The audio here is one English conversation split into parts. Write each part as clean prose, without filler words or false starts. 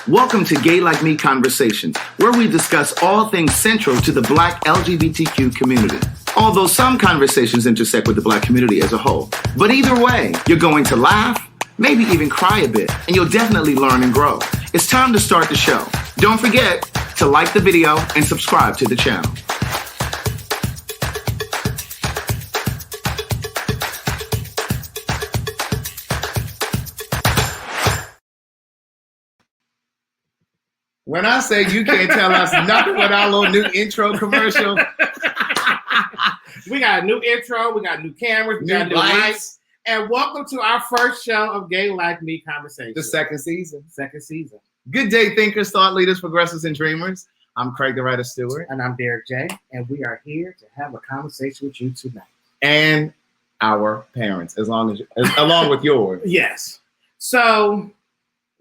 Welcome to Gay Like Me Conversations, where we discuss all things central to the Black LGBTQ community. Although some conversations intersect with the Black community as a whole. But either way, you're going to laugh, maybe even cry a bit, and you'll definitely learn and grow. It's time to start the show. Don't forget to like the video and subscribe to the channel. When I say you can't tell us nothing with our little new intro commercial. We got a new intro, we got new cameras, we got new lights. And welcome to our first show of Gay Like Me Conversations. The second season. Good day, thinkers, thought leaders, progressives, and dreamers. I'm Craig the Writer Stewart. And I'm Derek J. And we are here to have a conversation with you tonight. And our parents, along with yours. Yes. So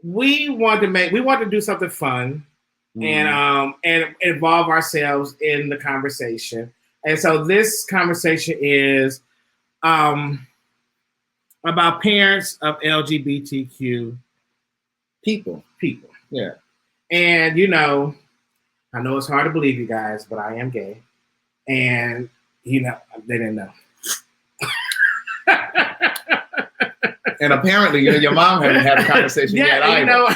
we want to do something fun and involve ourselves in the conversation. And so this conversation is about parents of LGBTQ people. Yeah. And, you know, I know it's hard to believe, you guys, but I am gay. And, you know, they didn't know. And apparently, your mom hadn't had a conversation yet either. You know.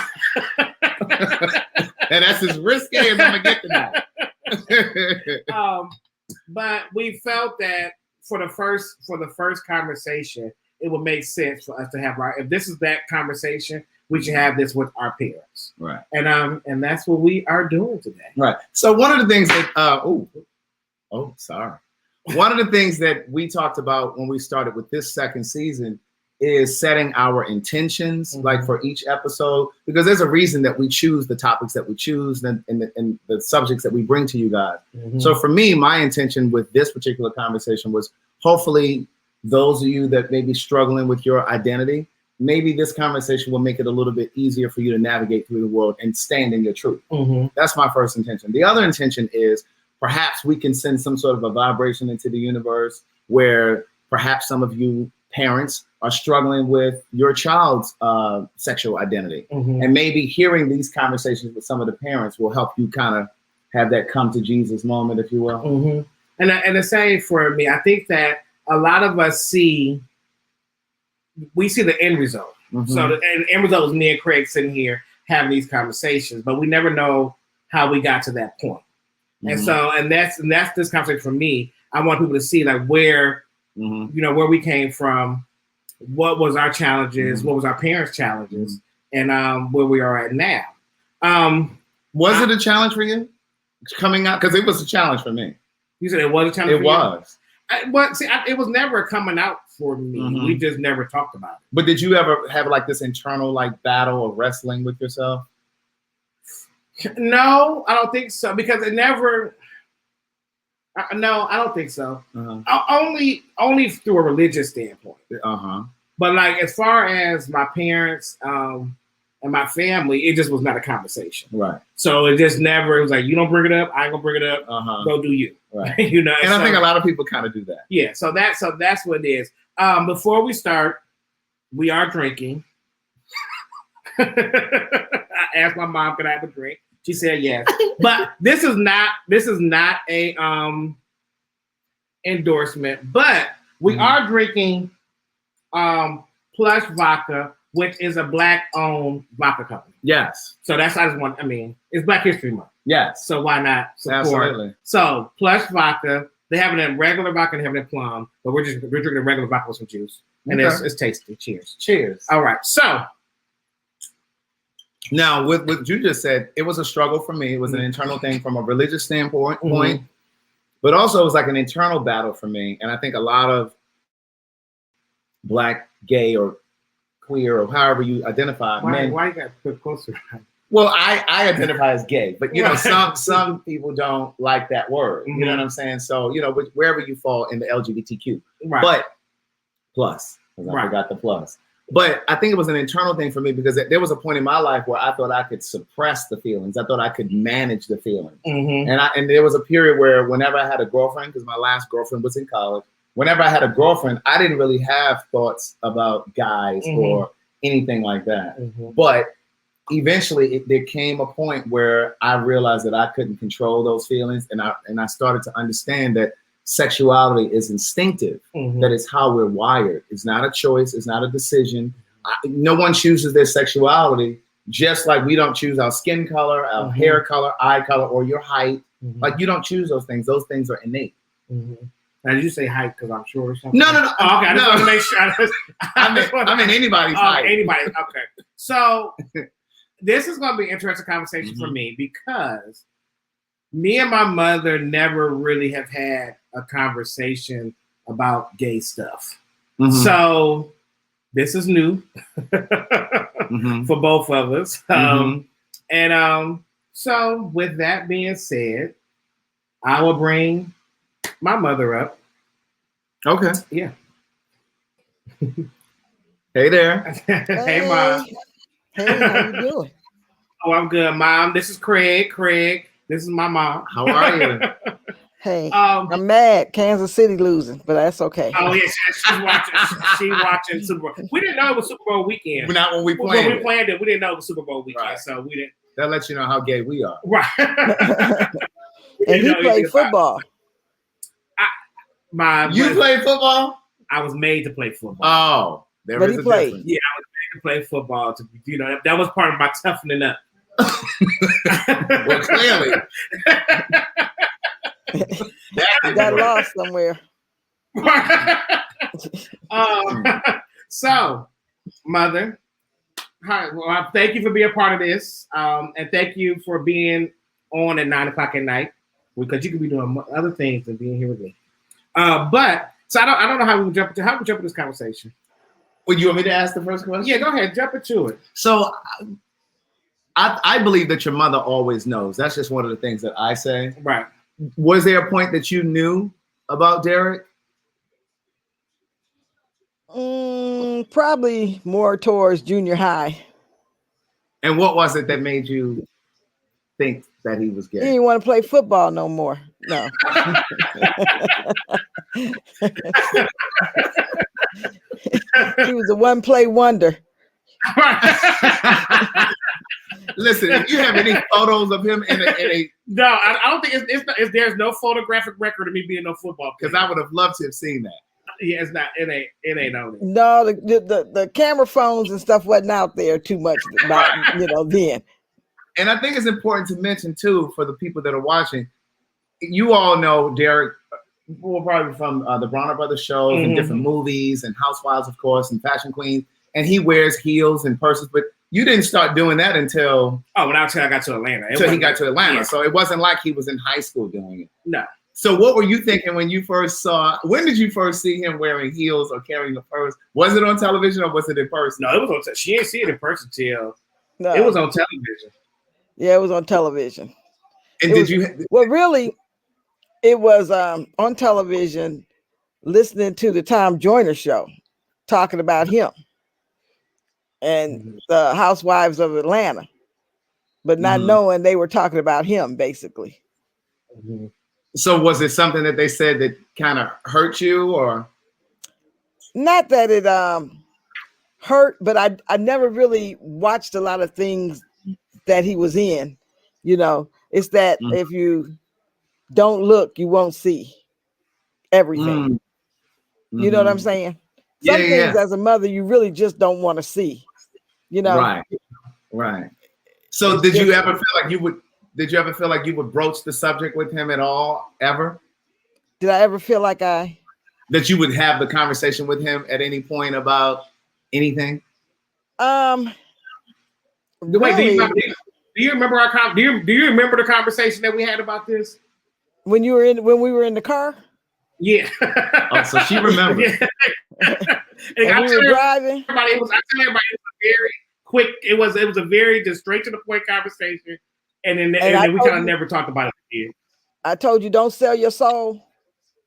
And that's as risky as I'm going to get tonight. But we felt that for the first conversation, it would make sense for us to have if this is that conversation, we should have this with our parents. Right. And that's what we are doing today. Right. So one of the things that one of the things that we talked about when we started with this second season is setting our intentions, like for each episode, because there's a reason that we choose the topics that we choose and the subjects that we bring to you guys. So for me, my intention with this particular conversation was hopefully those of you that may be struggling with your identity, maybe this conversation will make it a little bit easier for you to navigate through the world and stand in your truth. That's my first intention. The other intention is perhaps we can send some sort of a vibration into the universe where perhaps some of you parents are struggling with your child's sexual identity. And maybe hearing these conversations with some of the parents will help you kind of have that come to Jesus moment, if you will. And the same for me. I think that a lot of us see the end result. So the end result is me and Craig sitting here having these conversations, but we never know how we got to that point. And so, and that's this conversation for me. I want people to see like where, where we came from, what was our challenges, what was our parents' challenges, and where we are at now. Was it a challenge for you coming out? Because it was a challenge for me. You said it was a challenge for you? It was. But see, it was never coming out for me. We just never talked about it. But did you ever have like this internal like battle or wrestling with yourself? No, I don't think so, because it never. No, I don't think so. Only through a religious standpoint. But like as far as my parents and my family, it just was not a conversation. Right. So it just never. It was like, you don't bring it up, I ain't gonna bring it up. Go do you. Right. You know. And I think a lot of people kind of do that. Yeah. So that's what it is. Before we start, we are drinking. I asked my mom, "Could I have a drink?" She said yes. But this is not a endorsement. But we are drinking Plush Vodka, which is a Black-owned vodka company. Yes. So that's it's Black History Month. Yes. So why not support? Absolutely. So Plush Vodka, they have it in regular vodka and they have it in plum, but we're drinking a regular vodka with some juice. And it's tasty. Cheers. Cheers. All right. So now, with what you just said, it was a struggle for me. It was an internal thing from a religious standpoint, but also it was like an internal battle for me. And I think a lot of Black, gay, or queer, or however you identify, why you got to put closer? Well, I identify as gay, but some people don't like that word. You know what I'm saying? So wherever you fall in the LGBTQ, but plus, because I forgot the plus. But I think it was an internal thing for me because there was a point in my life where I thought I could suppress the feelings. I thought I could manage the feelings. And there was a period where whenever I had a girlfriend, because my last girlfriend was in college, whenever I had a girlfriend, I didn't really have thoughts about guys or anything like that. But eventually there came a point where I realized that I couldn't control those feelings, and I started to understand that sexuality is instinctive, that it's how we're wired. It's not a choice, it's not a decision. No one chooses their sexuality, just like we don't choose our skin color, our hair color, eye color, or your height. Like you don't choose those things. Those things are innate. Now, did you say height because I'm short or something? No. Oh, okay, I just want to make sure. I mean anybody's height. Anybody. Okay. So this is going to be an interesting conversation for me because me and my mother never really have had a conversation about gay stuff. So this is new for both of us. So with that being said, I will bring my mother up. Okay. Yeah. Hey there. Hey, Mom. Hey, how you doing? Oh, I'm good, Mom. This is Craig. This is my mom. How are you? Hey, I'm mad. Kansas City losing, but that's okay. Oh yeah, she's watching. She's watching Super Bowl. We didn't know it was Super Bowl weekend. But not when we planned When we planned it, we didn't know it was Super Bowl weekend, right. so we didn't. That lets you know how gay we are. Right. And he played football. You played football? I was made to play football. Oh, there But is he a played. difference. Yeah, I was made to play football. That was part of my toughening up. Well, clearly. He got lost somewhere. So, Mother, hi. Well, thank you for being a part of this, and thank you for being on at 9:00 at night because you could be doing other things than being here with me. But so I don't know how we jump into this conversation. Well, you want me to ask the first question? Yeah, go ahead, jump into it. So, I believe that your mother always knows. That's just one of the things that I say. Right. Was there a point that you knew about Derek? Probably more towards junior high. And what was it that made you think that he was He gay? didn't want to play football no more. No. He was a one-play wonder. Listen, if you have any photos of him in a No, I don't think it's there's no photographic record of me being no football player. because I would have loved to have seen that. Yeah, it's not. It ain't on it. No, the camera phones and stuff wasn't out there too much about then. And I think it's important to mention too for the people that are watching. You all know Derek, well, probably from the Bronner Brothers shows and different movies and Housewives, of course, and Fashion Queens. And he wears heels and purses, but you didn't start doing that until I got to Atlanta. Until he got to Atlanta. Yeah. So it wasn't like he was in high school doing it. No. So what were you thinking when you first when did you first see him wearing heels or carrying a purse? Was it on television or was it in person? No, it was on. She didn't see it in person till No. it was on television. Yeah, it was on television. And Really, it was on television, listening to the Tom Joyner show, talking about him and the Housewives of Atlanta, but not knowing they were talking about him, basically. So was it something that they said that kind of hurt you, or? Not that it hurt, but I never really watched a lot of things that he was in. It's that if you don't look, you won't see everything. You know what I'm saying? Some things as a mother, you really just don't want to see. Right. So did you ever feel like you would? Did you ever feel like you would broach the subject with him at all? Ever? Did I ever feel like that you would have the conversation with him at any point about anything? Wait, really, do you remember do you remember the conversation that we had about this? When we were in the car? Yeah. Oh, so she remembers. And we were driving. I tell everybody it was a very quick. It was a very just straight to the point conversation, and then we kind of never talked about it again. I told you don't sell your soul,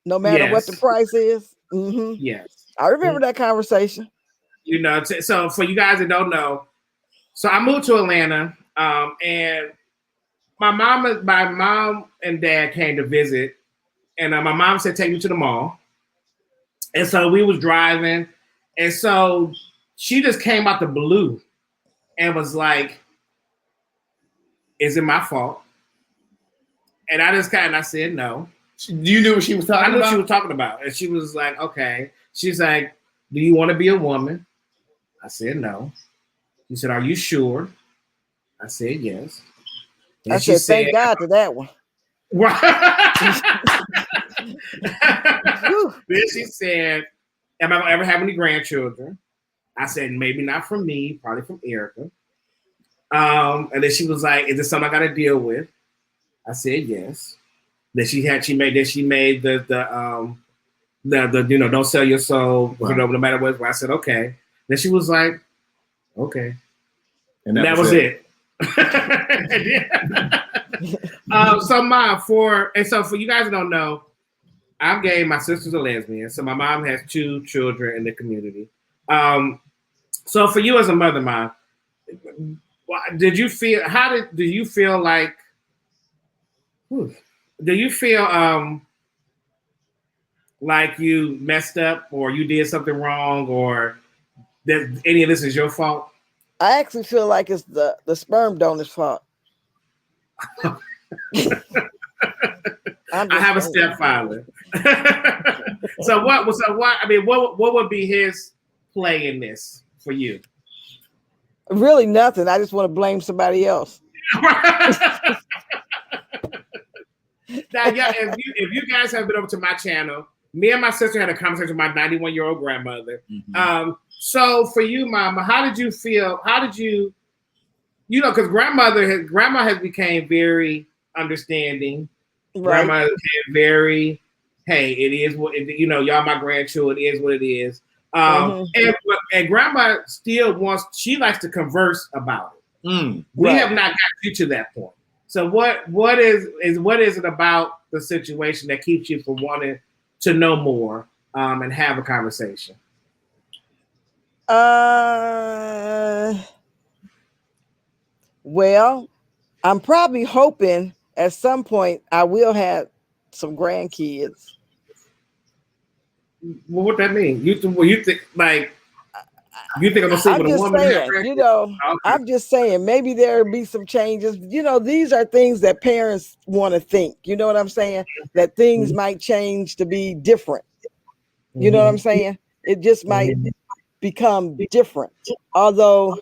no matter what the price is. Yes, I remember that conversation. So for you guys that don't know, so I moved to Atlanta, and my mom and dad came to visit, and my mom said, "Take me to the mall." And so we was driving, and so she just came out the blue and was like, is it my fault? And I just I said no. You knew what she was talking about? I knew what she was talking about. And she was like, okay. She's like, do you want to be a woman? I said no. She said, are you sure? I said yes. And I said, thank God to that one. Then she said, am I going to ever have any grandchildren? I said, maybe not from me, probably from Erica. And then she was like, is this something I got to deal with? I said yes. Then she made the don't sell your soul, wow. No matter what. I said okay. Then she was like, okay, and that was it. So Mom, for you guys who don't know, I'm gay. My sister's a lesbian. So my mom has 2 children in the community. So for you as a mother, Mom, do you feel like? Do you feel like you messed up or you did something wrong or that any of this is your fault? I actually feel like it's the sperm donor's fault. I have a stepfather. So what? I mean, what would be his play in this for you? Really nothing. I just want to blame somebody else. Now, yeah, if you guys have been over to my channel, me and my sister had a conversation with my 91-year-old grandmother. Mm-hmm. So for you, Mama, how did you feel? How did you because grandma has became very understanding. Right. Grandma became very, hey, it is what y'all my grandchildren, it is what it is. And grandma still she likes to converse about it. We have not got you to that point. So what is it about the situation that keeps you from wanting to know more and have a conversation? Well, I'm probably hoping at some point I will have some grandkids. Well, what that mean? You think I'm gonna see with a woman? Saying, okay. I'm just saying maybe there'll be some changes. These are things that parents want to think. You know what I'm saying? That things might change to be different. You know what I'm saying? It just might become different. Although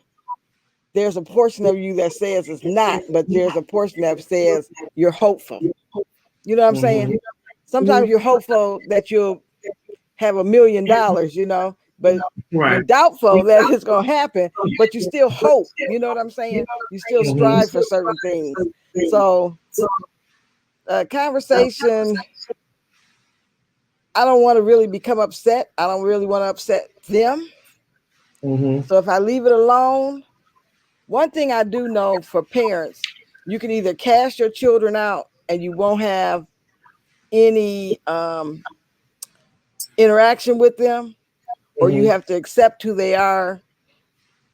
there's a portion of you that says it's not, but there's a portion that says you're hopeful. You know what I'm saying? Sometimes you're hopeful that you'll have $1 million, but you're doubtful that it's going to happen, but you still hope. You know what I'm saying? You still strive for certain things. So conversation, I don't want to really become upset. I don't really want to upset them. So if I leave it alone, one thing I do know for parents, you can either cast your children out and you won't have any interaction with them, or you have to accept who they are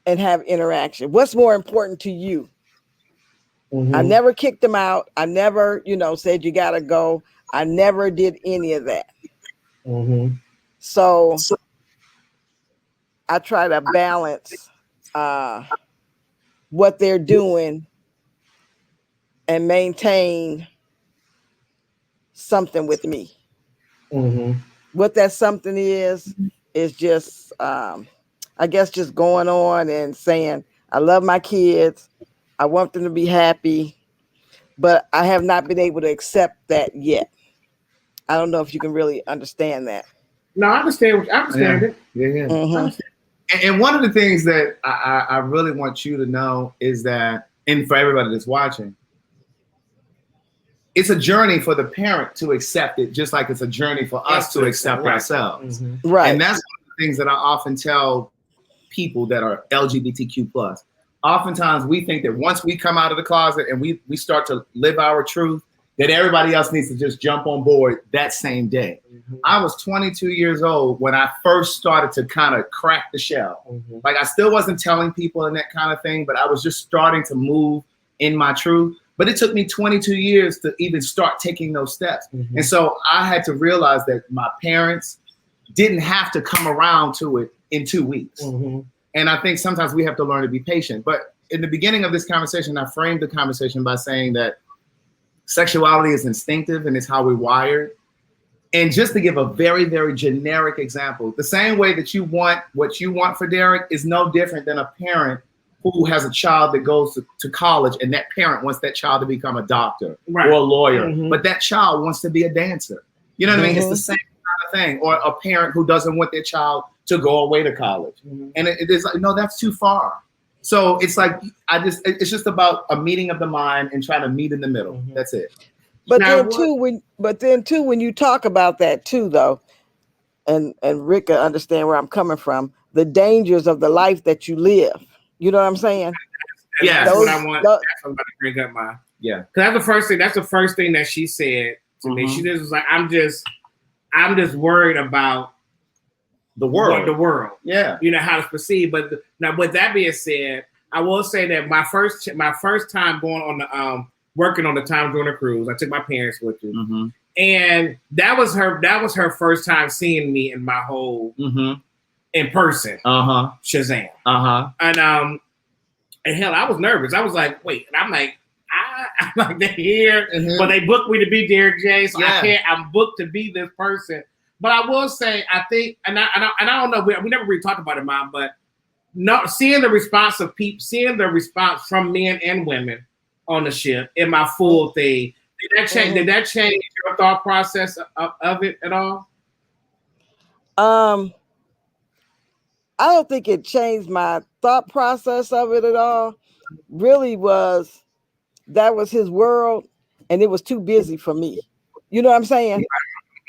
and have interaction. What's more important to you? I never kicked them out. I never, said you got to go. I never did any of that. So I try to balance what they're doing and maintain something with me. What that something is just, I guess, just going on and saying, I love my kids. I want them to be happy, but I have not been able to accept that yet. I don't know if you can really understand that. No, I understand it. Yeah. And one of the things that I really want you to know is that, and for everybody that's watching, it's a journey for the parent to accept it, just like it's a journey for us to accept ourselves. Right. And that's one of the things that I often tell people that are LGBTQ+. Oftentimes we think that once we come out of the closet and we start to live our truth, that everybody else needs to just jump on board that same day. I was 22 years old when I first started to kind of crack the shell. Like I still wasn't telling people and that kind of thing, but I was just starting to move in my truth. But it took me 22 years to even start taking those steps. And so I had to realize that my parents didn't have to come around to it in 2 weeks. And I think sometimes we have to learn to be patient. But in the beginning of this conversation, I framed the conversation by saying that sexuality is instinctive and it's how we're wired. And just to give a very, very generic example, the same way that you want what you want for Derek is no different than a parent who has a child that goes to college, and that parent wants that child to become a doctor or a lawyer, but that child wants to be a dancer. You know what I mean? It's the same kind of thing. Or a parent who doesn't want their child to go away to college. And it is like, no, that's too far. So it's like, it's just about a meeting of the mind and trying to meet in the middle. That's it. But then too, when you talk about that too, though, and Rick can understand where I'm coming from, the dangers of the life that you live. You know what I'm saying? Yeah, that's what I want. That's what I'm about to bring up because that's the first thing. That's the first thing that she said to me. She just was like, I'm just worried about the world. The world. Yeah. You know, how it's perceived. But now, with that being said, I will say that my first time going on the working on the Time Joiner cruise, I took my parents with me, and that was her first time seeing me in my whole in person. Shazam. And hell, I was nervous. I was like, wait, and I'm like they're here, but they booked me to be Derek J, so I'm booked to be this person. But I will say, I think, and I don't know, we never really talked about it, Mom, but seeing the response of people, seeing the response from men and women on the ship in my full thing, did that change your thought process of it at all? I don't think it changed my thought process of it at all. Really that was his world, and it was too busy for me. You know what I'm saying?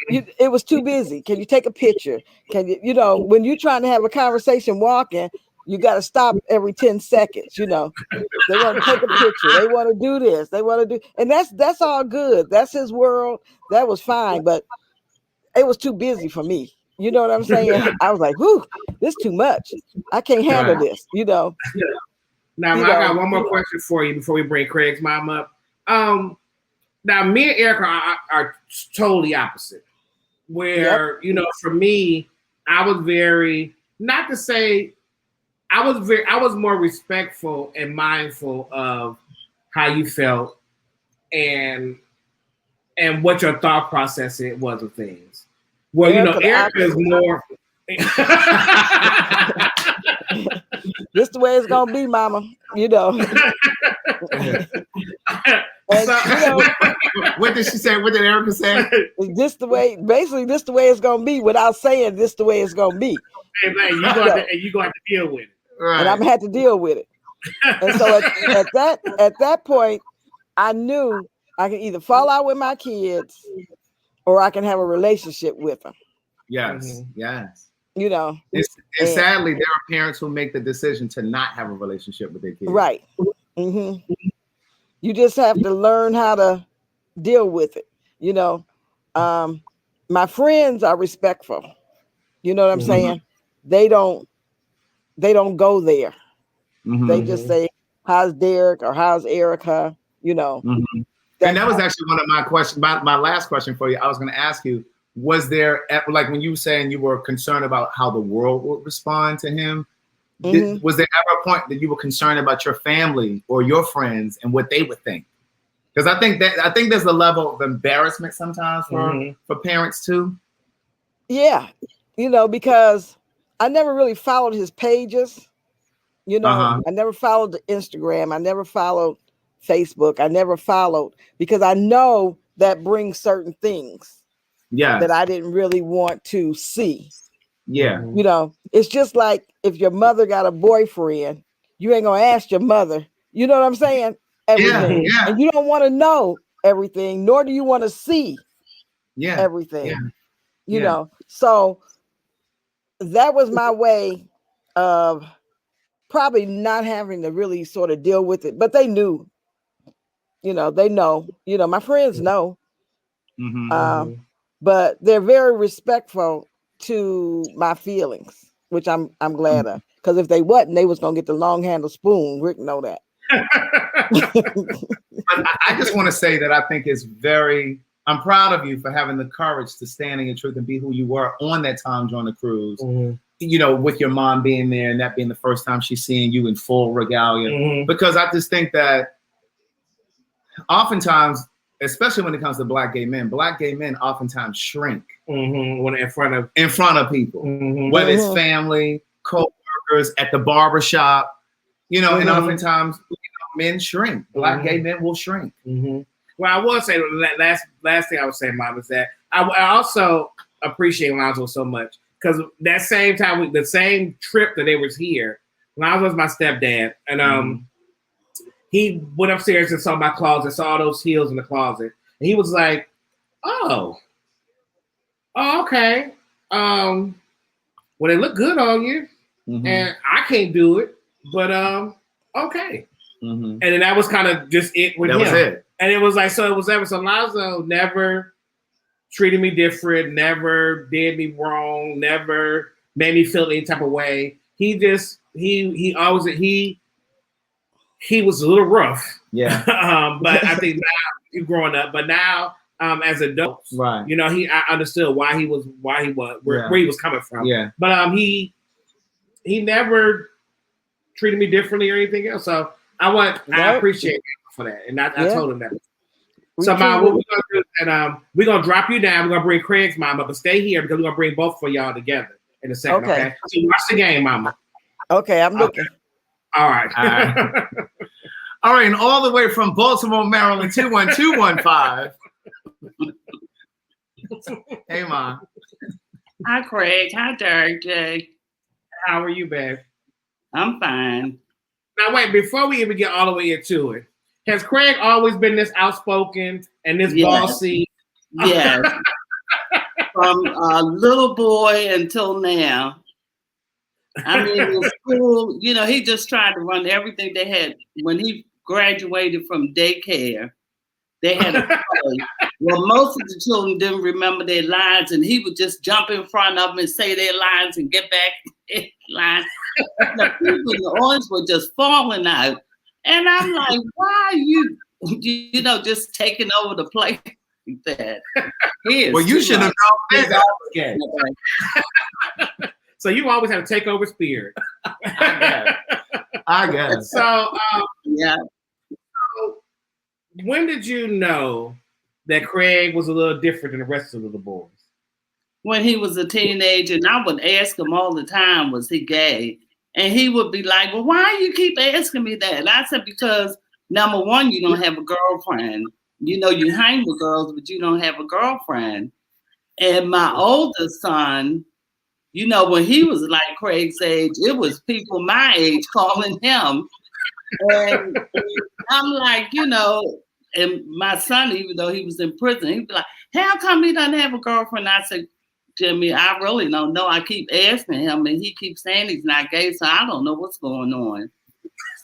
It was too busy. Can you take a picture? Can you, when you're trying to have a conversation walking, you got to stop every 10 seconds, They want to take a picture. They want to do this. They want to do, and that's all good. That's his world. That was fine, but it was too busy for me. You know what I'm saying? I was like, whew, this is too much. I can't handle this, Now, I got one more question for you before we bring Craig's mom up. Now, me and Erica are totally opposite. Where, for me, I was very, not to say, I was more respectful and mindful of how you felt and what your thought process was of things. Well, Erica is more. This the way it's gonna be, Mama. What did she say? What did Erica say? This the way it's gonna be, without saying this the way it's gonna be. Hey, man, you're gonna have to deal with it. Right. And I'm gonna have to deal with it. And so at that point, I knew I could either fall out with my kids or I can have a relationship with them. Yes, yes. And sadly, there are parents who make the decision to not have a relationship with their kids. Right. You just have to learn how to deal with it. My friends are respectful. You know what I'm saying? They don't go there. They just say, how's Derek or how's Erica? And that was actually one of my questions. My last question for you, I was going to ask you, was there, like when you were saying you were concerned about how the world would respond to him, was there ever a point that you were concerned about your family or your friends and what they would think? Because I think there's a level of embarrassment sometimes for parents too. Yeah, because I never really followed his pages. I never followed the Instagram. I never followed Facebook. I never followed, because I know that brings certain things that I didn't really want to see. Yeah. It's just like if your mother got a boyfriend, you ain't gonna ask your mother, you know what I'm saying? Everything. Yeah. And you don't want to know everything, nor do you want to see everything. Yeah. So that was my way of probably not having to really sort of deal with it. But they knew, they know, my friends know. But they're very respectful to my feelings, which I'm glad of. Because if they wasn't, they was gonna get the long handled spoon. Rick know that. I just want to say that I think it's I'm proud of you for having the courage to stand in your truth and be who you were on that Time Joiner cruise. you know, with your mom being there and that being the first time she's seeing you in full regalia. Because I just think that oftentimes, especially when it comes to black gay men oftentimes shrink when in front of people, whether it's family, co-workers, at the barbershop, you know, and oftentimes men shrink. Black gay men will shrink. Well, I will say last thing I would say, Mom, is that I also appreciate Lonzo so much because that same time, the same trip that they was here, Lonzo was my stepdad, and he went upstairs and saw my closet, saw all those heels in the closet, and he was like, "Oh, okay. Well, they look good on you, and I can't do it, but okay." And then that was kind of just it with him. That was it. And it was like, so it was ever. So Lonzo never treated me different, never did me wrong, never made me feel any type of way. He just, he was a little rough. Yeah. But I think now, growing up, but now as adults, right? You know, I understood where he was coming from. Yeah. But he never treated me differently or anything else. So I appreciate him for that, and I told him that. So, Mom, what we're gonna do, and we're gonna drop you down. We're gonna bring Craig's mom up, but stay here because we're gonna bring both of y'all together in a second. Okay. So watch the game, Mama. Okay, I'm looking. All right. All right. All right, and all the way from Baltimore, Maryland, 21215. Hey, Mom. Hi, Craig. Hi, Derek J. How are you, babe? I'm fine. Now, wait, before we even get all the way into it, has Craig always been this outspoken and this bossy? Yes. From a little boy until now. I mean, in school, you know, he just tried to run everything they had. When he graduated from daycare, they had a play. Well, most of the children didn't remember their lines, and he would just jump in front of them and say their lines and get back their lines. The people in the audience were just falling out. And I'm like, why are you just taking over the play like that? Well, you should have known that. So you always have to take over spirit. I guess. So, yeah. So when did you know that Craig was a little different than the rest of the boys? When he was a teenager, and I would ask him all the time, was he gay? And he would be like, well, why you keep asking me that? And I said, because number one, you don't have a girlfriend. You know, you hang with girls, but you don't have a girlfriend. And my oldest son, you know, when he was like Craig's age, it was people my age calling him. And I'm like, you know, and my son, even though he was in prison, he'd be like, how come he doesn't have a girlfriend? I said, Jimmy, I really don't know. I keep asking him, and he keeps saying he's not gay, so I don't know what's going on.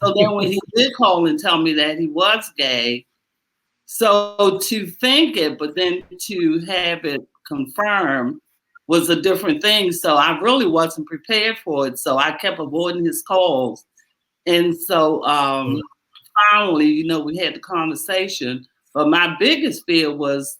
So then when he did call and tell me that he was gay, so to think it, but then to have it confirmed was a different thing. So I really wasn't prepared for it. So I kept avoiding his calls. And so finally, you know, we had the conversation. But my biggest fear was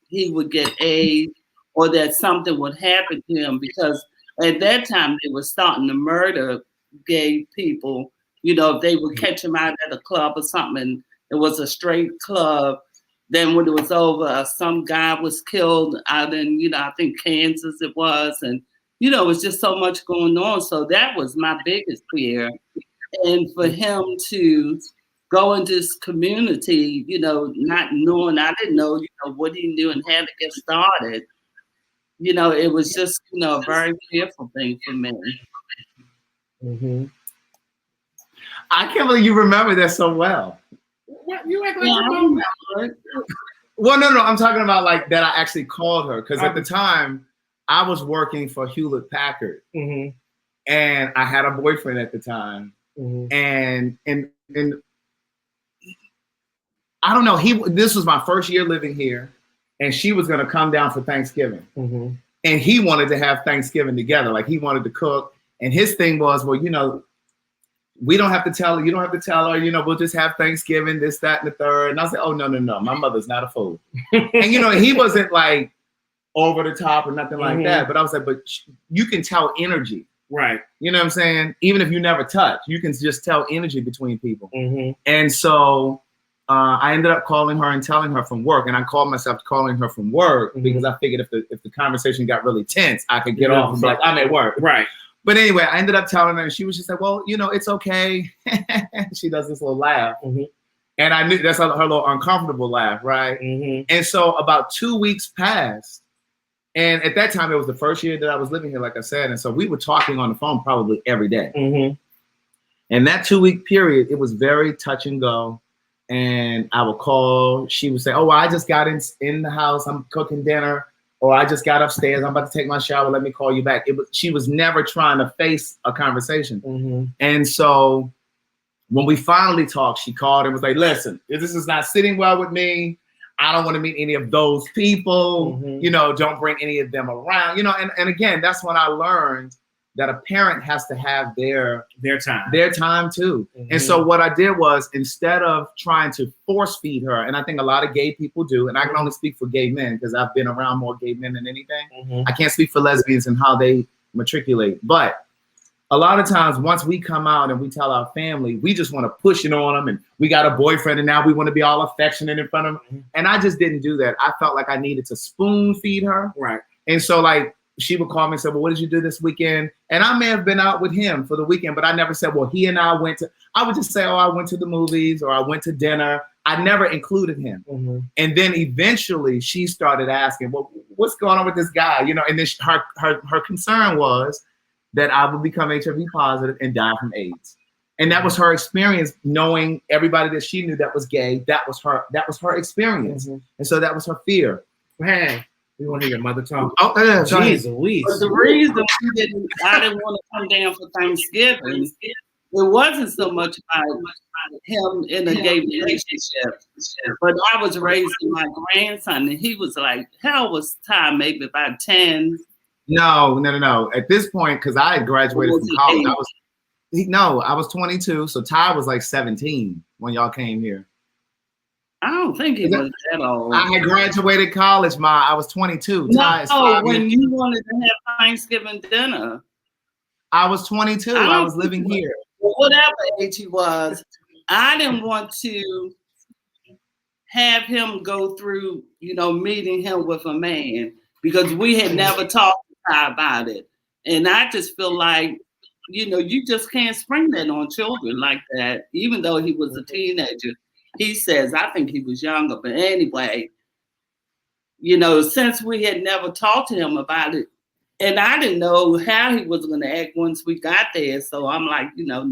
he would get AIDS or that something would happen to him, because at that time they were starting to murder gay people. You know, if they would catch him out at a club or something, and it was a straight club, then when it was over, some guy was killed out in, you know, I think Kansas it was. And, you know, it was just so much going on. So that was my biggest fear. And for him to go in this community, you know, not knowing, I didn't know, you know, what he knew and how to get started. You know, it was just, you know, a very fearful thing for me. Mm-hmm. I can't believe you remember that so well. What? You act like you remember it. Well, no, I'm talking about like that I actually called her, because at the time I was working for Hewlett Packard, and I had a boyfriend at the time, and I don't know, this was my first year living here, and she was going to come down for Thanksgiving, and he wanted to have Thanksgiving together, like he wanted to cook, and his thing was, well, you know, we don't have to tell her, you don't have to tell her, you know, we'll just have Thanksgiving, this, that, and the third. And I said, oh, no, my mother's not a fool. And, you know, he wasn't like over the top or nothing like that. But I was like, but you can tell energy. Right. You know what I'm saying? Even if you never touch, you can just tell energy between people. Mm-hmm. And so I ended up calling her and telling her from work. And I called myself calling her from work because I figured if the conversation got really tense, I could get off and be like, I'm at work. Right. But anyway, I ended up telling her, and she was just like, well, you know, it's okay. She does this little laugh. Mm-hmm. And I knew that's her little uncomfortable laugh, right? Mm-hmm. And so about 2 weeks passed. And at that time, it was the first year that I was living here, like I said. And so we were talking on the phone probably every day. Mm-hmm. And that 2 week period, it was very touch and go. And I would call, she would say, oh, well, I just got in the house, I'm cooking dinner, or I just got upstairs, I'm about to take my shower, let me call you back. She was never trying to face a conversation. Mm-hmm. And so when we finally talked, she called and was like, listen, this is not sitting well with me. I don't want to meet any of those people. Mm-hmm. You know, don't bring any of them around. You know, and again, that's when I learned that a parent has to have their time too. Mm-hmm. And so what I did was, instead of trying to force feed her, and I think a lot of gay people do, and I can only speak for gay men because I've been around more gay men than anything. Mm-hmm. I can't speak for lesbians and how they matriculate. But a lot of times, once we come out and we tell our family, we just want to push it on them, and we got a boyfriend and now we want to be all affectionate in front of them. Mm-hmm. And I just didn't do that. I felt like I needed to spoon feed her. Right. And so like, she would call me and say, well, what did you do this weekend? And I may have been out with him for the weekend, but I never said, well, he and I would just say, oh, I went to the movies or I went to dinner. I never included him. Mm-hmm. And then eventually she started asking, well, what's going on with this guy? You know, and then her concern was that I would become HIV positive and die from AIDS. And that was her experience, knowing everybody that she knew that was gay. That was her experience. Mm-hmm. And so that was her fear. Hey. We want to hear your mother talk. Oh, yeah, jeez Louise. But the reason I didn't want to come down for Thanksgiving, it wasn't so much about him in a gay relationship, but I was raising my grandson, and he was like, hell was Ty, maybe about 10. No. At this point, because I had graduated from college, I was 22, so Ty was like 17 when y'all came here. I don't think he was that old. I had graduated college, I was 22. No, when you wanted to have Thanksgiving dinner. I was 22. I was living here. Whatever age he was, I didn't want to have him go through, meeting him with a man, because we had never talked about it. And I just feel like, you just can't spring that on children like that, even though he was a teenager. He says, I think he was younger, but anyway, since we had never talked to him about it, and I didn't know how he was going to act once we got there. So I'm like, no,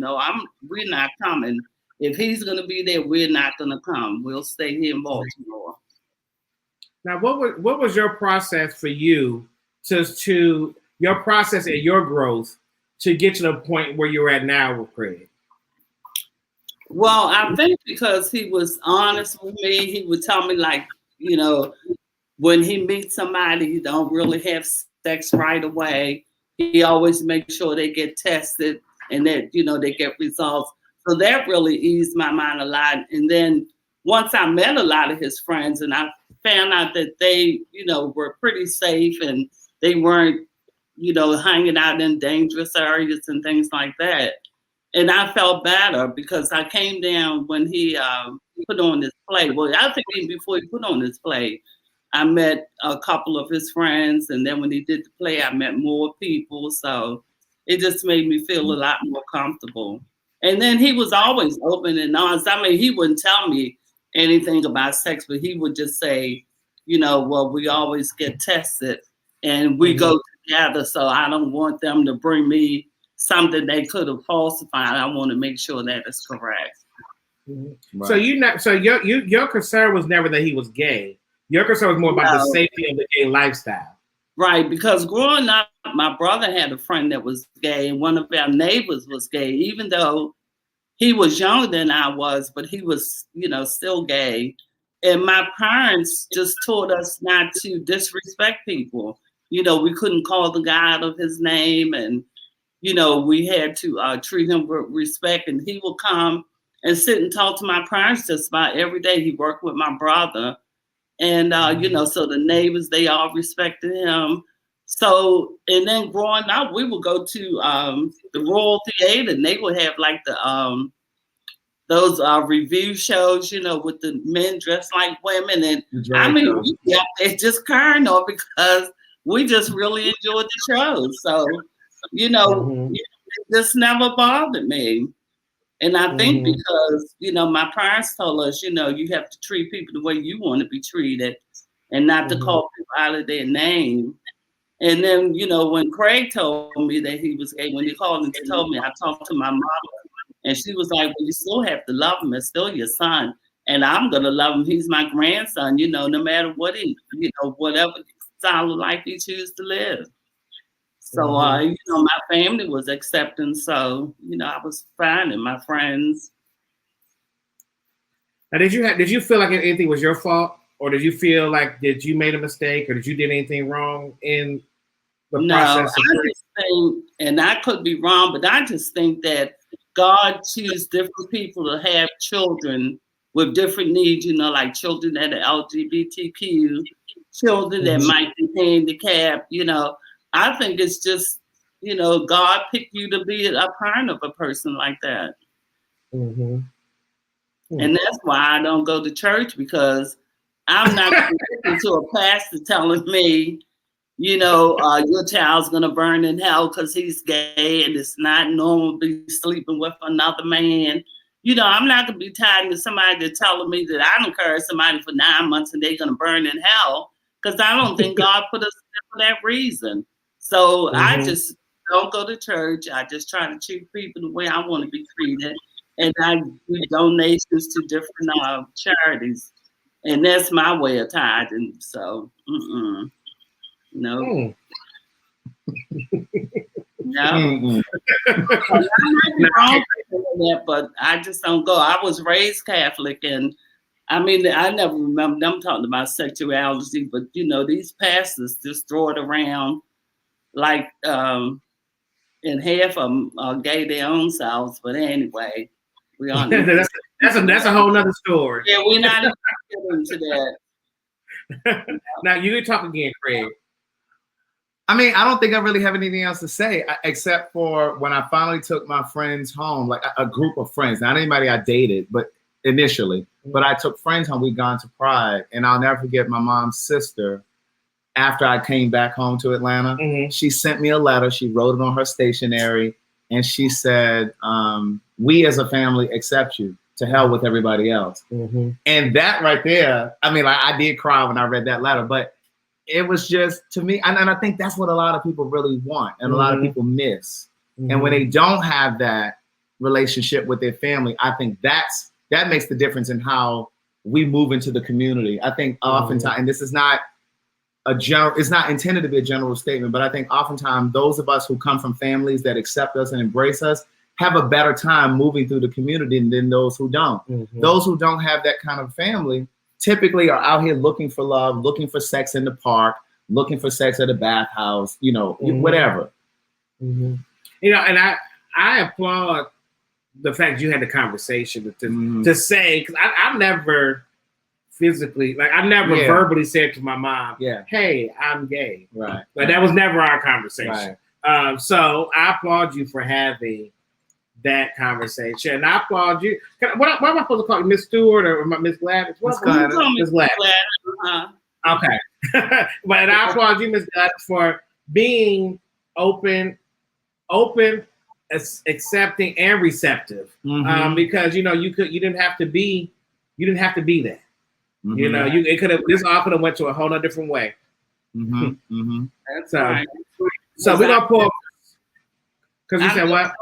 we're not coming. If he's going to be there, we're not going to come. We'll stay here in Baltimore. Now, what was your process for you to your process and your growth to get to the point where you're at now with Craig? Well, I think because he was honest with me, he would tell me, like, when he meets somebody, he don't really have sex right away. He always makes sure they get tested and that, they get results. So that really eased my mind a lot. And then once I met a lot of his friends and I found out that they, were pretty safe and they weren't, hanging out in dangerous areas and things like that. And I felt better because I came down when he put on this play. Well, I think even before he put on this play, I met a couple of his friends. And then when he did the play, I met more people. So it just made me feel a lot more comfortable. And then he was always open and honest. I mean, he wouldn't tell me anything about sex, but he would just say, well, we always get tested and we go together. So I don't want them to bring me something they could have falsified. I want to make sure that is correct. Mm-hmm. Right. So your concern was never that he was gay. Your concern was more about the safety of the gay lifestyle. Right, because growing up, my brother had a friend that was gay, and one of our neighbors was gay, even though he was younger than I was, but he was, still gay. And my parents just taught us not to disrespect people. We couldn't call the guy out of his name, and we had to treat him with respect. And he would come and sit and talk to my parents just about every day. He worked with my brother. And, so the neighbors, they all respected him. So, and then growing up, we would go to the Royal Theater, and they would have like the those review shows, you know, with the men dressed like women. And I mean, we got there just crying off because we just really enjoyed the show. So, you know, it just never bothered me. And I think because, you know, my parents told us, you know, you have to treat people the way you want to be treated and not to call people out of their name. And then, you know, when Craig told me that he was gay, when he called and told me, I talked to my mom, and she was like, well, you still have to love him. It's still your son. And I'm going to love him. He's my grandson, you know, no matter what you know, whatever style of life he chooses to live. So, you know, my family was accepting. So, you know, I was fine, and my friends. Now, did you feel like anything was your fault? Or did you feel like did you made a mistake, or did you did anything wrong in the process? I just think, and I could be wrong, but I just think that God chooses different people to have children with different needs, you know, like children that are LGBTQ, children that might be handicapped, you know. I think it's just, you know, God picked you to be a parent of a person like that. And that's why I don't go to church, because I'm not going to listen to a pastor telling me, you know, your child's going to burn in hell because he's gay and it's not normal to be sleeping with another man. You know, I'm not going to be tied to somebody that's telling me that I don't encourage somebody for 9 months and they're going to burn in hell, because I don't think God put us there for that reason. So I just don't go to church. I just try to treat people the way I want to be treated. And I do donations to different charities. And that's my way of tithing. So, no. No. But I just don't go. I was raised Catholic, and I mean, I never remember them talking about sexuality, but you know, these pastors just throw it around like, and half of them are gay their own selves. But anyway, we on that's a whole nother story. Yeah, we're not even into that. Now you can talk again, Craig. I mean, I don't think I really have anything else to say except for when I finally took my friends home, like a group of friends, not anybody I dated, but initially, but I took friends home. We'd gone to Pride, and I'll never forget my mom's sister. After I came back home to Atlanta, she sent me a letter. She wrote it on her stationery, and she said, we as a family accept you. To hell with everybody else. And that right there, I mean, I did cry when I read that letter, but it was just, to me, and I think that's what a lot of people really want, and a lot of people miss. And when they don't have that relationship with their family, I think that makes the difference in how we move into the community. I think oftentimes, and this is not it's not intended to be a general statement, but I think oftentimes those of us who come from families that accept us and embrace us have a better time moving through the community than those who don't. Those who don't have that kind of family typically are out here looking for love, looking for sex in the park, looking for sex at a bathhouse, you know, whatever. You know, and I applaud the fact you had the conversation to say, because I've never physically, like I never verbally said to my mom, hey, I'm gay. Right. Like that was never our conversation. Right. So I applaud you for having that conversation. And I applaud you. What am I supposed to call you? Miss Stewart or Miss Gladys? Miss Gladys. Okay. But I applaud you, Miss Gladys, for being open, accepting, and receptive. Because you know you didn't have to be that. You know, this all could have went to a whole other different way. That's right. So we're gonna pull. Because you said what?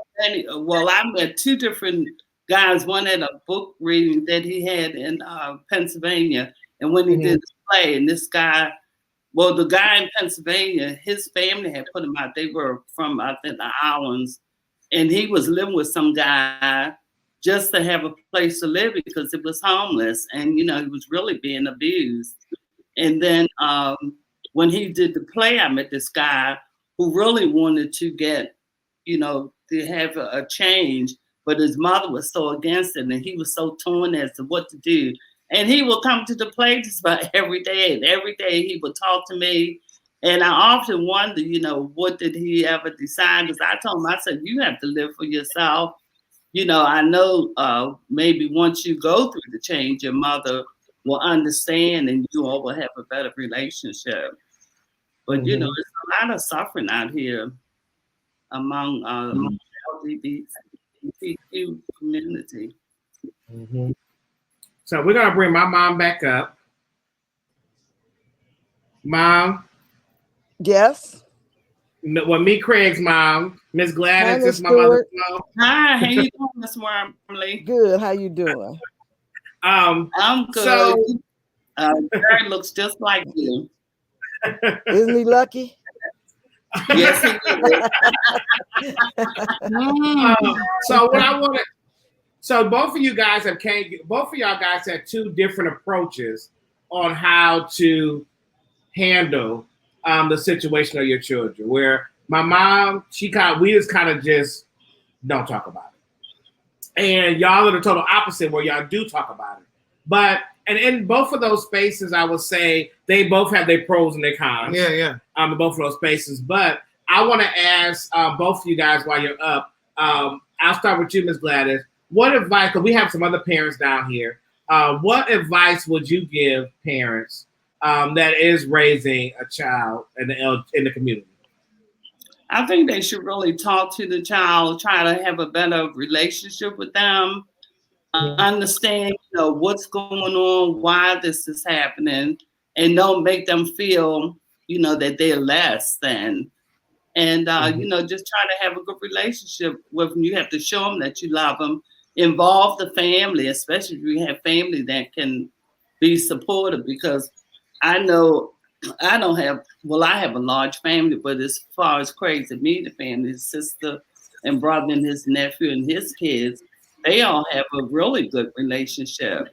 Well, I met two different guys. One at a book reading that he had in Pennsylvania, and when he did the play, and this guy, well, the guy in Pennsylvania, his family had put him out. They were from, I think, the islands, and he was living with some guy just to have a place to live because it was homeless, and you know he was really being abused. And then when he did the play, I met this guy who really wanted to get, you know, to have a change, but his mother was so against it, and he was so torn as to what to do. And he would come to the play just about every day, and every day he would talk to me, And I often wonder, what did he ever decide? Because I told him, I said, you have to live for yourself. I know maybe once you go through the change, your mother will understand and you all will have a better relationship. But, it's a lot of suffering out here among LGBTQ community. Mm-hmm. So we're going to bring my mom back up. Mom? Yes? Well, me, Craig's mom, Miss Gladys, Hi, is my mother's mom. Hi, how you doing, Miss Wormley? Good, how you doing? I'm good. So, Barry looks just like you. Isn't he lucky? Yes, he is. So what I want to, so both of y'all guys had two different approaches on how to handle the situation of your children. Where my mom, we just kind of just don't talk about it, and y'all are the total opposite, where y'all do talk about it. But and in both of those spaces, I would say they both have their pros and their cons. Yeah. In both of those spaces, but I want to ask both of you guys while you're up. I'll start with you, Ms. Gladys. What advice? Because we have some other parents down here. What advice would you give parents that is raising a child in the community? I think they should really talk to the child, try to have a better relationship with them, understand, what's going on, why this is happening, and don't make them feel, that they're less than. And, just try to have a good relationship with them. You have to show them that you love them. Involve the family, especially if you have family that can be supportive, because I know I have a large family, but as far as Craig's immediate family, his sister and brother and his nephew and his kids, they all have a really good relationship.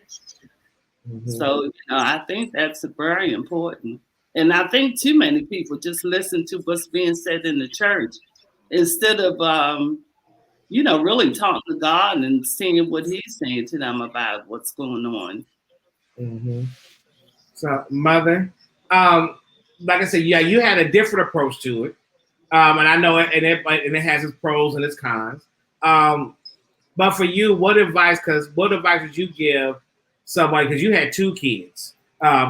Mm-hmm. So, I think that's very important. And I think too many people just listen to what's being said in the church instead of, really talking to God and seeing what he's saying to them about what's going on. Mm-hmm. So, Mother, like I said, you had a different approach to it. And I know it, and it has its pros and its cons. But for you, what advice would you give somebody, because you had two kids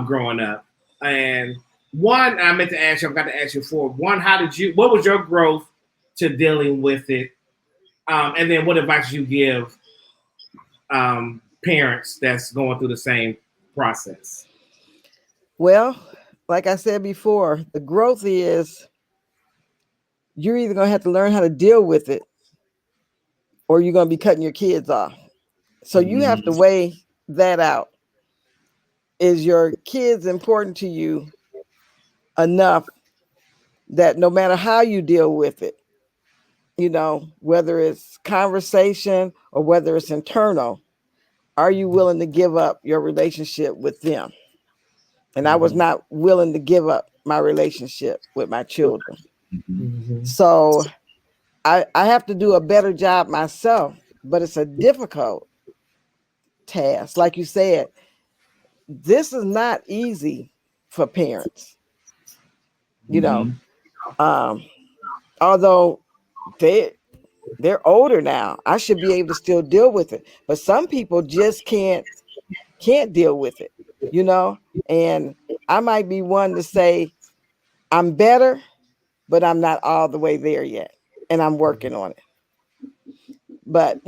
growing up, and one, I meant to ask you, I've got to ask you for one, what was your growth to dealing with it? And then what advice you give parents that's going through the same process? Well, like I said before, the growth is you're either going to have to learn how to deal with it or you're going to be cutting your kids off. So you have to weigh that out. Is your kids important to you enough that no matter how you deal with it, whether it's conversation or whether it's internal, are you willing to give up your relationship with them? And I was not willing to give up my relationship with my children. Mm-hmm. So I have to do a better job myself, but it's a difficult task. Like you said, this is not easy for parents, although they're older now. I should be able to still deal with it, but some people just can't deal with it, and I might be one to say I'm better, but I'm not all the way there yet, and I'm working on it. But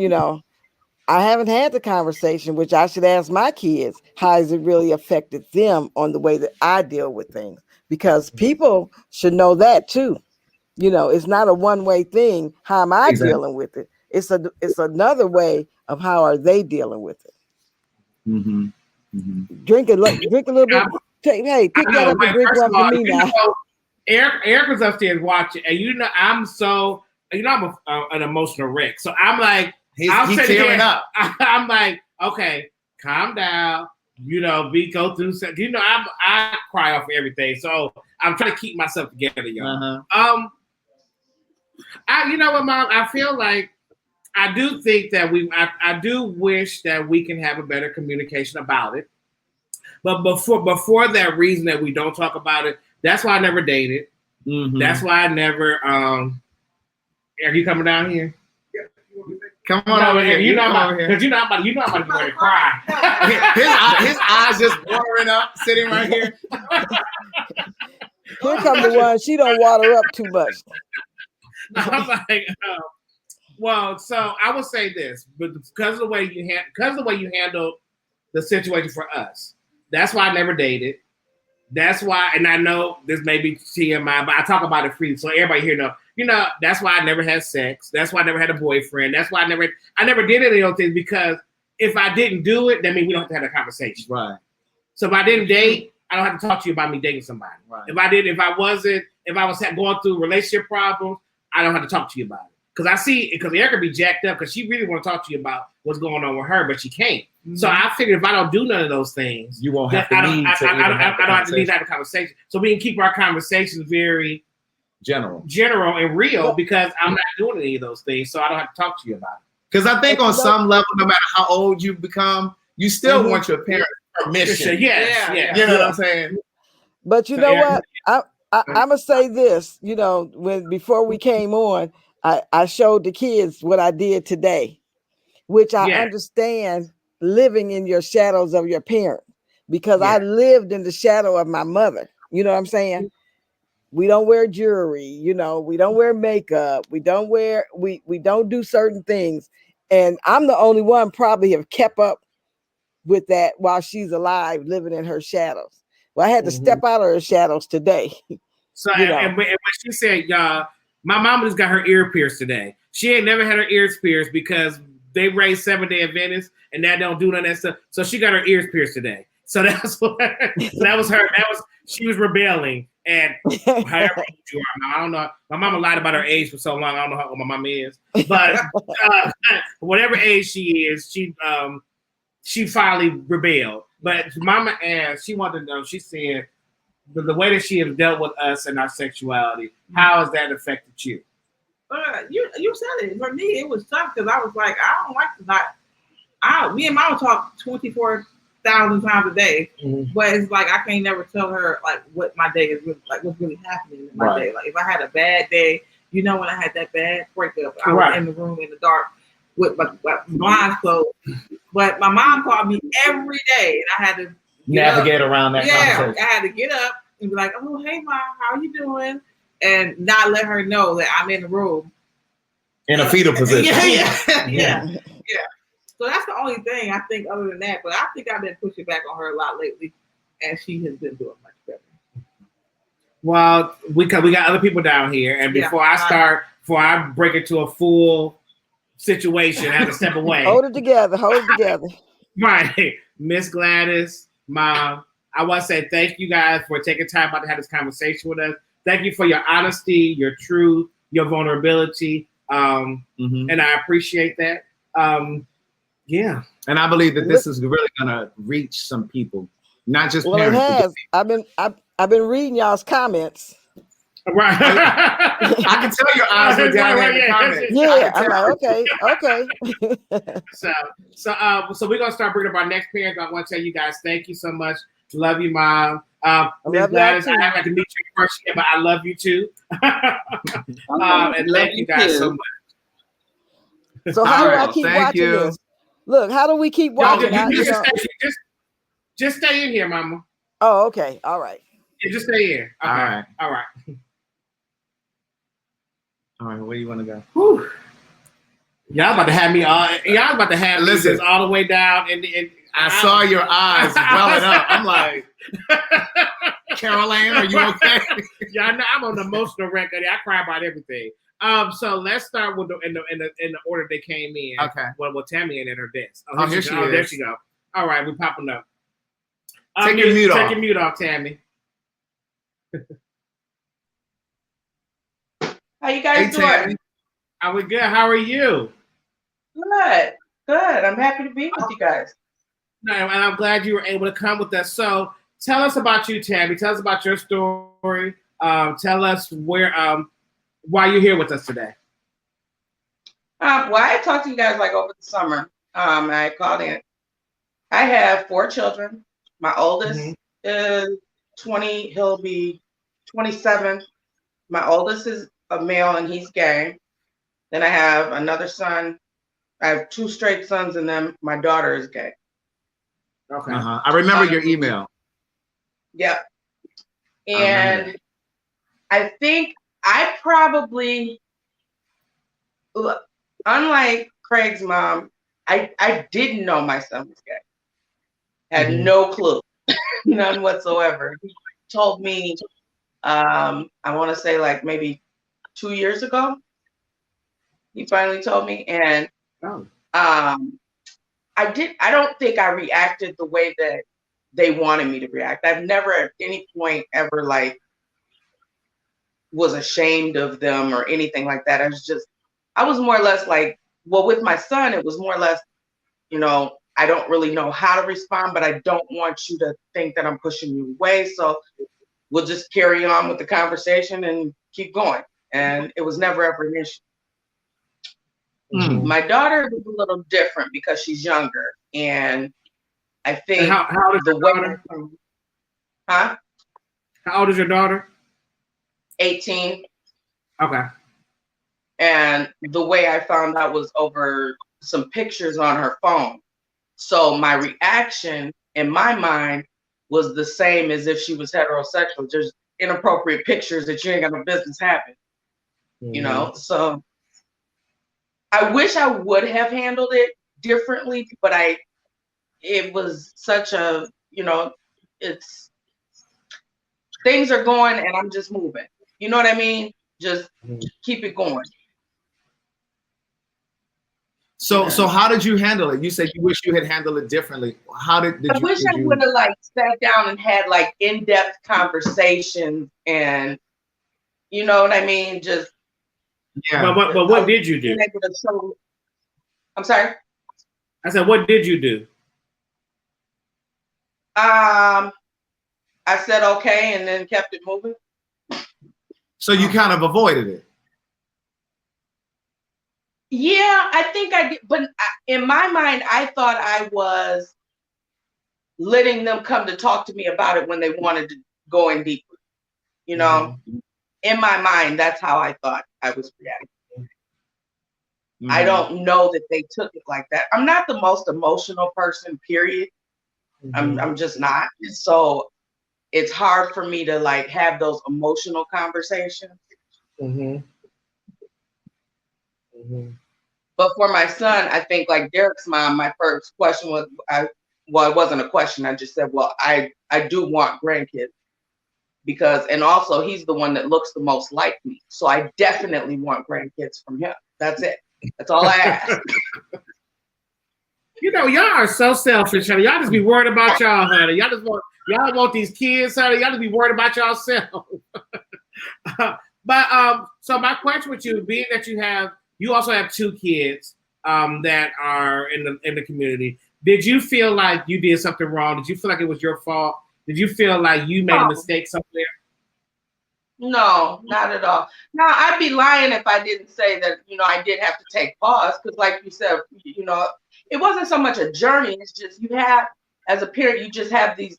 I haven't had the conversation, which I should ask my kids, how has it really affected them on the way that I deal with things? Because people should know that too. It's not a one-way thing. How am I dealing with it? It's another way of how are they dealing with it. Mm-hmm. Mm-hmm. Drink a little bit. Pick that up and drink one for me now. Eric was upstairs watching, and I'm an emotional wreck. So I'm like, he's tearing up. I'm like, okay, calm down. Go through. I cry off everything. So I'm trying to keep myself together, y'all. You know what, Mom? I feel like I do think that I do wish that we can have a better communication about it. But before that reason that we don't talk about it, That's why I never dated. Mm-hmm. That's why I never. Are you coming down here? Come on over here. You know I'm about to get ready to cry. his eyes just watering up, sitting right here. Here come the one. She don't water up too much. I'm like, well, so I would say this, but because of the way you handled the situation for us, that's why I never dated. That's why, and I know this may be TMI, but I talk about it freely, so everybody here know. That's why I never had sex. That's why I never had a boyfriend. That's why I never did any of those things, because if I didn't do it, that means we don't have to have a conversation. Right. So if I didn't date, I don't have to talk to you about me dating somebody. Right. If I was going through relationship problems, I don't have to talk to you about it. Because Erica be jacked up because she really want to talk to you about what's going on with her, but she can't. Mm-hmm. So I figured if I don't do none of those things, you won't have to I don't have to need to have a conversation. So we can keep our conversations very general and real, because I'm not doing any of those things, so I don't have to talk to you about it. Because I think on some level, no matter how old you become, you still want your parents' permission. Yes. You know what I'm saying? But you know what? I'm gonna say this. Before we came on, I showed the kids what I did today, which I understand living in your shadows of your parent, because I lived in the shadow of my mother. You know what I'm saying? We don't wear jewelry, we don't wear makeup, we don't do certain things. And I'm the only one probably have kept up with that while she's alive, living in her shadows. Well, I had to step out of her shadows today. So, and when she said, y'all, my mama just got her ear pierced today. She ain't never had her ears pierced because they raised Seventh-day Adventists and that don't do none of that stuff. So she got her ears pierced today. So that's what. So that was her. She was rebelling. And however old you are, I don't know. My mama lied about her age for so long. I don't know how old my mama is, but whatever age she is, she finally rebelled. But mama asked, she wanted to know. She said, the way that she has dealt with us and our sexuality, how has that affected you? You said it. For me, it was tough because I was like, I don't like to not. Me and Mama talk 24,000 times a day, but it's like I can't never tell her like what my day is really, like what's really happening in my day. Like if I had a bad day, when I had that bad breakup, I was in the room in the dark with my blinds closed. But my mom called me every day, and I had to navigate around that conversation. I had to get up and be like, "Oh, hey, Mom, how are you doing?" And not let her know that I'm in the room in a fetal position. Yeah. So that's the only thing I think. Other than that, but I think I've been pushing back on her a lot lately, and she has been doing much better. Well, we got other people down here, and before I break into a full situation, I have to step away. Hold it together. Right, Miss Gladys, Mom, I want to say thank you guys for taking time out to have this conversation with us. Thank you for your honesty, your truth, your vulnerability, and I appreciate that. Yeah, and I believe that this is really gonna reach some people, not just parents. It has. I've been reading y'all's comments. Right. I can tell your eyes were down in the comments. Yeah, I'm like, okay. So we're gonna start bringing up our next parents. I want to tell you guys thank you so much. Love you, Mom. Miss Gladys, I haven't got to meet you in person yet, but I love you too. And thank you guys so much. So how do I keep watching this? Look, how do we keep watching? Just stay in here, Mama. Oh, okay. All right. Yeah, just stay here. Okay. All right. Where do you want to go? Whew. Y'all about to have me all. Y'all about to have this all the way down, and I saw your eyes welling up. I'm like, Caroline, are you okay? Y'all know I'm on the emotional record. I cry about everything. So let's start with in the order they came in. Okay. Well, Tammy ain't at her desk. Here she is. There she go. All right, we're popping up. Take your mute off. Take your mute off, Tammy. How you guys doing? Tammy. Are we good? How are you? Good. I'm happy to be with you guys. And I'm glad you were able to come with us. So tell us about you, Tammy. Tell us about your story. Tell us why you're here with us today. Well, I talked to you guys like over the summer. I called in. I have 4 children. My oldest is 20. He'll be 27. My oldest is a male and he's gay. Then I have another son. I have 2 straight sons, and then my daughter is gay. Okay. I remember your email. Yep. And I think I probably, unlike Craig's mom, I didn't know my son was gay. Had no clue, none whatsoever. He told me, I want to say like maybe 2 years ago. He finally told me, and I don't think I reacted the way that they wanted me to react. I've never at any point ever like was ashamed of them or anything like that. I was more or less like, well, with my son, it was more or less, you know, I don't really know how to respond, but I don't want you to think that I'm pushing you away. So we'll just carry on with the conversation and keep going. And it was never ever an issue. My daughter was a little different because she's younger. And I think how old is the your way, daughter? Huh? How old is your daughter? 18. Okay. And the way I found out was over some pictures on her phone. So my reaction in my mind was the same as if she was heterosexual, just inappropriate pictures that you ain't got no business having. You know, so I wish I would have handled it differently, but it was such a, you know, it's things are going and I'm just moving. You know what I mean? Just keep it going. So how did you handle it? You said you wish you had handled it differently. How did you? I wish I would have like sat down and had like in-depth conversations, and you know what I mean? Just But what did you do? I'm sorry. I said, what did you do? I said okay, and then kept it moving. So you kind of avoided it. Yeah, I think I did, but in my mind, I thought I was letting them come to talk to me about it when they wanted to go in deeper. You know, in my mind, that's how I thought I was reacting. I don't know that they took it like that. I'm not the most emotional person, period. I'm just not. So it's hard for me to like have those emotional conversations. But for my son, I think like Derek's mom, my first question was, well, it wasn't a question. I just said, well, I do want grandkids because, and also he's the one that looks the most like me. So I definitely want grandkids from him. That's it. That's all I ask. You know, y'all are so selfish, honey. Y'all just be worried about y'all, honey. Y'all want these kids, honey. Y'all just be worried about yourself. But so my question with you, being that you also have 2 kids that are in the community. Did you feel like you did something wrong? Did you feel like it was your fault? Did you feel like you made a mistake somewhere? No, not at all. Now, I'd be lying if I didn't say that, you know, I did have to take pause because like you said, you know, it wasn't so much a journey. It's just you have, as a parent, you just have these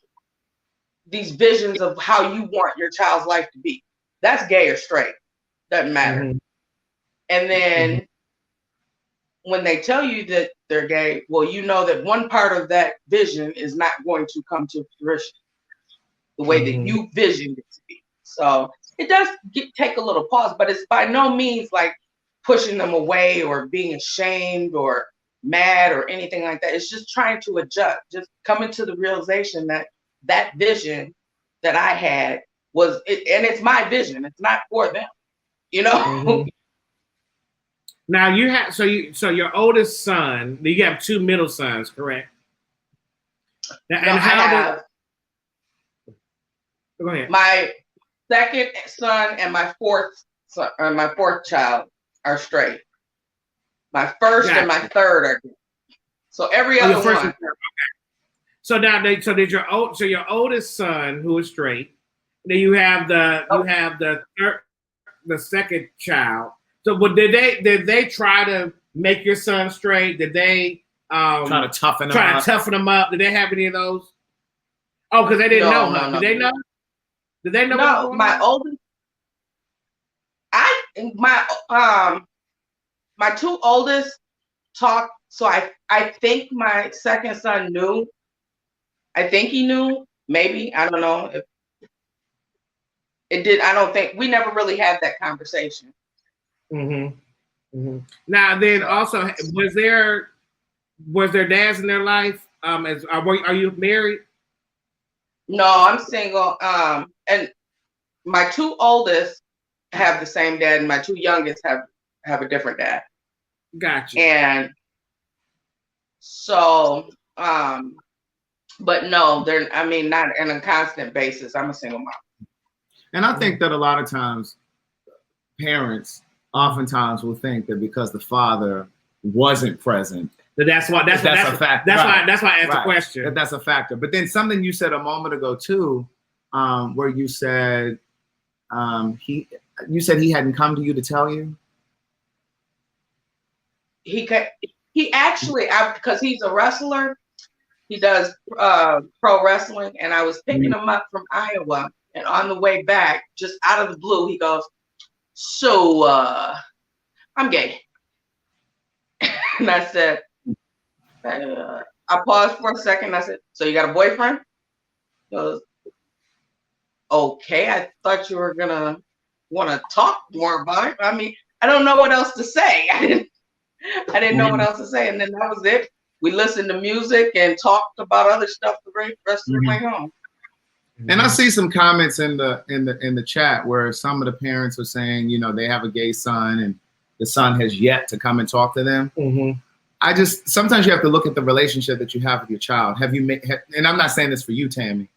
visions of how you want your child's life to be. That's gay or straight. Doesn't matter. And then when they tell you that they're gay, well, you know that one part of that vision is not going to come to fruition the way that you visioned it to be. So it does take a little pause, but it's by no means like pushing them away or being ashamed or mad or anything like that. It's just trying to adjust, just coming to the realization that that vision that I had was, and it's my vision. It's not for them, you know? Now you have, so your oldest son, you have 2 middle sons, correct? Now, and go ahead. My second son and my fourth child are straight. My first and my third are gay. So every other one. Okay. So now, your oldest son who is straight. Then you have the second child. So, but did they try to make your son straight? Did they try to toughen him up? Did they have any of those? Oh, because they didn't know. No. Did they know? Did they know? No, my oldest. My two oldest talked. So I think my second son knew. I think he knew. Maybe, I don't know if it did. I don't think we never really had that conversation. Now, then also, was there dads in their life? Are you married? No, I'm single. And my two oldest have the same dad, and my two youngest have a different dad. Gotcha. And so, but no, they're. I mean, not on a constant basis. I'm a single mom. And I think that a lot of times, parents oftentimes will think that because the father wasn't present, that's why a factor. That's why I asked the question. That's a factor. But then something you said a moment ago too, where you said he hadn't come to you to tell you. He actually, because he's a wrestler, he does pro wrestling, and I was picking him up from Iowa, and on the way back, just out of the blue, he goes, "So, I'm gay." And I said, I paused for a second. I said, "So you got a boyfriend?" He goes, "Okay, I thought you were gonna want to talk more about it." I mean, I don't know what else to say. I didn't know what else to say, and then that was it. We listened to music and talked about other stuff the rest of the way home. And I see some comments in the chat where some of the parents are saying, you know, they have a gay son and the son has yet to come and talk to them. Sometimes you have to look at the relationship that you have with your child. And I'm not saying this for you, Tammy,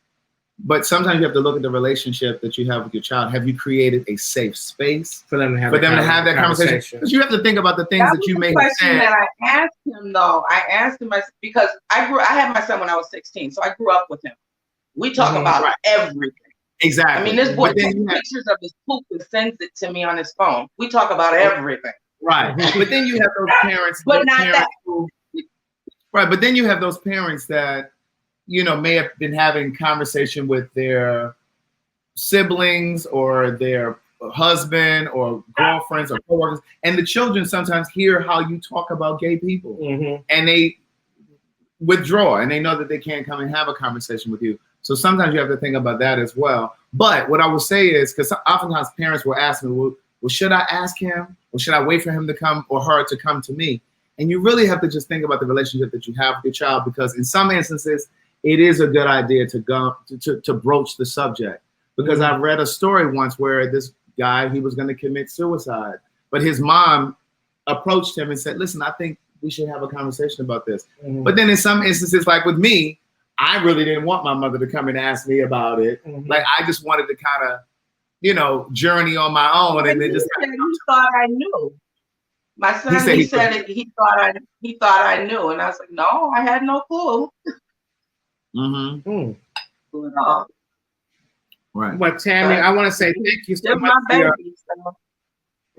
but sometimes you have to look at the relationship that you have with your child. Have you created a safe space for them to have that conversation? Because you have to think about the things that you may have said. That I asked him though. I asked him because I had my son when I was 16, so I grew up with him. We talk about everything. Exactly. I mean, this boy takes pictures of his poop and sends it to me on his phone. We talk about everything. Right. But then you have those parents. But not that. Right. But then you have those parents that, you know, may have been having conversation with their siblings or their husband or girlfriends or coworkers, and the children sometimes hear how you talk about gay people, and they withdraw, and they know that they can't come and have a conversation with you. So sometimes you have to think about that as well. But what I will say is, because oftentimes parents will ask me, well, should I ask him, or should I wait for him to come or her to come to me? And you really have to just think about the relationship that you have with your child, because in some instances, it is a good idea to go to broach the subject. Because I read a story once where this guy, he was going to commit suicide, but his mom approached him and said, "Listen, I think we should have a conversation about this." But then in some instances, like with me, I really didn't want my mother to come and ask me about it. Like I just wanted to kind of, you know, journey on my own. And then just he thought I knew. My son, he said he thought I knew, and I was like, no, I had no clue. Right. But Tammy, I want to say thank you so much.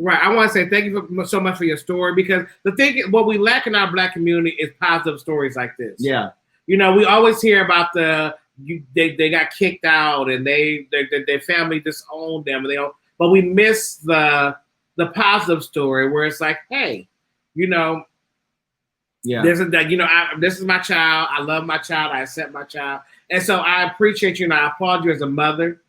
I want to say thank you so much for your story, because the thing, what we lack in our Black community is positive stories like this. Yeah. You know, we always hear about they got kicked out and their family disowned them, but we miss the positive story where it's like, hey, you know, this is my child. I love my child. I accept my child. And so I appreciate you, and I applaud you as a mother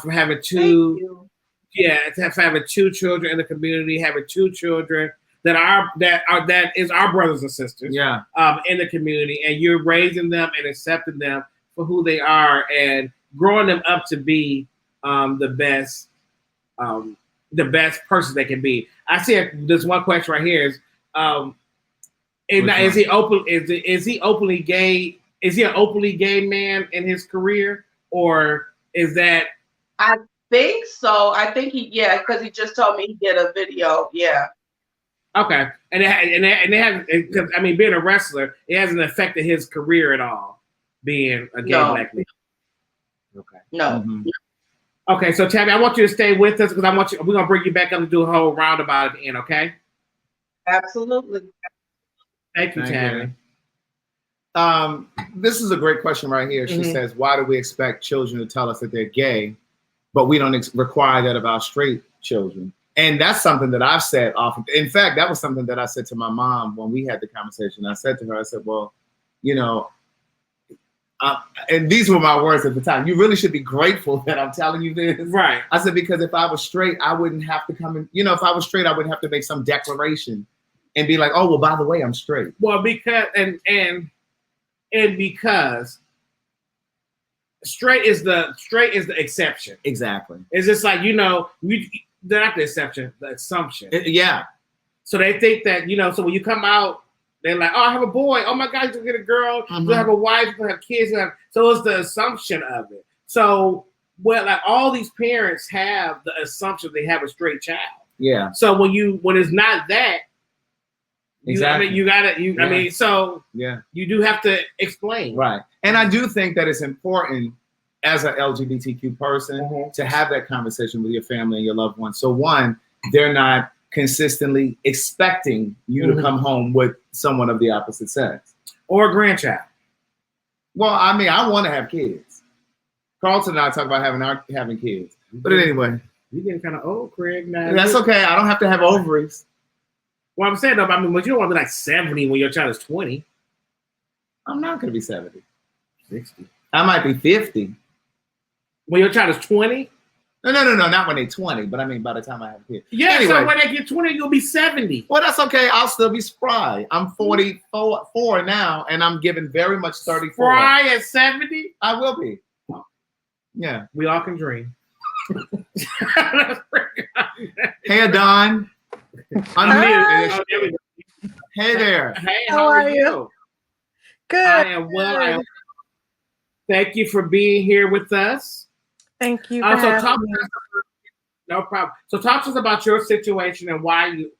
for having two children in the community, having two children that is our brothers and sisters in the community, and you're raising them and accepting them for who they are and growing them up to be the best person they can be. I see this one question right here is he openly gay? Is he an openly gay man in his career, or is that? I think so. I think because he just told me he did a video. Yeah. Okay, and they have, because I mean, being a wrestler, it hasn't affected his career at all. Being a gay Black man. Okay. No. Okay, so Tammy, I want you to stay with us because we're gonna bring you back up and do a whole roundabout at the end. Okay. Absolutely. Thank you, Tammy. This is a great question right here. She says, "Why do we expect children to tell us that they're gay but we don't require that of our straight children. And that's something that I've said often. In fact, that was something that I said to my mom when we had the conversation. I said to her, I said, well, you know, and these were my words at the time. You really should be grateful that I'm telling you this. Right. I said, because if I was straight, I wouldn't have to come in. You know, if I was straight, I wouldn't have to make some declaration and be like, oh, well, by the way, I'm straight. Well, because because straight is the exception. Exactly. It's just like, you know, they're not the exception, the assumption. Yeah. So they think that, you know, so when you come out, they're like, oh, I have a boy. Oh my God, you're gonna get a girl. You're gonna have a wife. You're gonna have kids. So it's the assumption of it. So like all these parents have the assumption they have a straight child. Yeah. So when it's not that, exactly. I mean, so yeah, you do have to explain. Right. And I do think that it's important as an LGBTQ person to have that conversation with your family and your loved ones. So one, they're not consistently expecting you to come home with someone of the opposite sex. Or a grandchild. Well, I mean, I want to have kids. Carlton and I talk about having kids. But anyway. You're getting kind of old, Craig. Now. That's okay. I don't have to have ovaries. Well, I'm saying, though, I mean, but you don't want to be like 70 when your child is 20. I'm not going to be 70. 60. I might be 50. When your child is 20? No, not when they're 20, but I mean by the time I have kids. Yeah, anyway, so when they get 20, you'll be 70. Well, that's okay. I'll still be spry. I'm 44 now, and I'm giving very much 34. Spry at 70? I will be. Yeah. We all can dream. Hey, Adon. Unmuted. Hey there. Hey, how are you? Good. I am well. Thank you for being here with us. Thank you. No problem. So talk to us about your situation and why you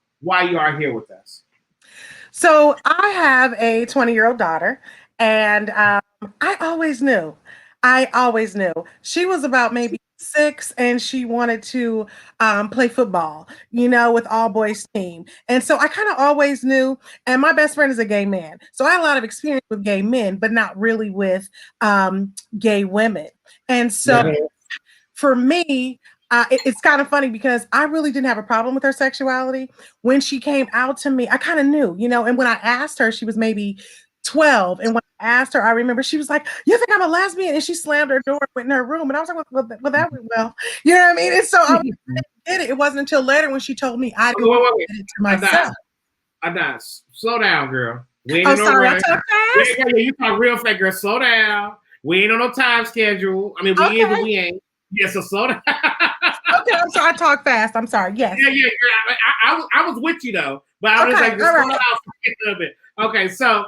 are here with us. So I have a 20-year-old daughter, and I always knew she was about maybe 6, and she wanted to play football, you know, with all boys team. And so I kind of always knew, and my best friend is a gay man. So I had a lot of experience with gay men, but not really with gay women. And so for me, it's kind of funny because I really didn't have a problem with her sexuality. When she came out to me, I kind of knew, you know, and when I asked her, she was maybe 12. And when I asked her, I remember she was like, you think I'm a lesbian? And she slammed her door and went in her room. And I was like, well, that went well. You know what I mean? And so I did it. It wasn't until later when she told me I did it to myself. I'm not. Slow down, girl. We ain't Oh, no sorry, I rush. talk fast? You talk real fast, girl. Slow down. We ain't on no time schedule. I mean, we is, but we ain't. Yeah, so slow down. Okay, I'm sorry. I talk fast. I'm sorry. Yes. Yeah, girl. I was with you though, but I was like, just slow down a little bit. Okay, so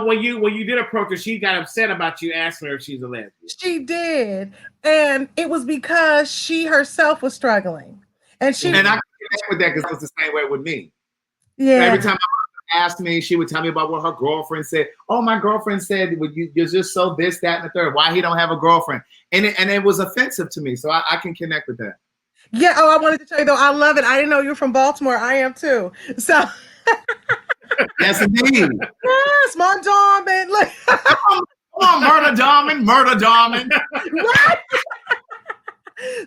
when you did approach her, she got upset about you asking her if she's a lesbian. She did, and it was because she herself was struggling, and I can connect with that because it was the same way with me. Yeah. Every time my mom asked me, she would tell me about what her girlfriend said. Oh, my girlfriend said, you're just so this, that, and the third. Why he don't have a girlfriend? And it was offensive to me, so I can connect with that. Yeah. Oh, I wanted to tell you though, I love it. I didn't know you were from Baltimore. I am too. So. Yes, indeed. Yes, my Darman. Look. Come on, murder Darman. Right?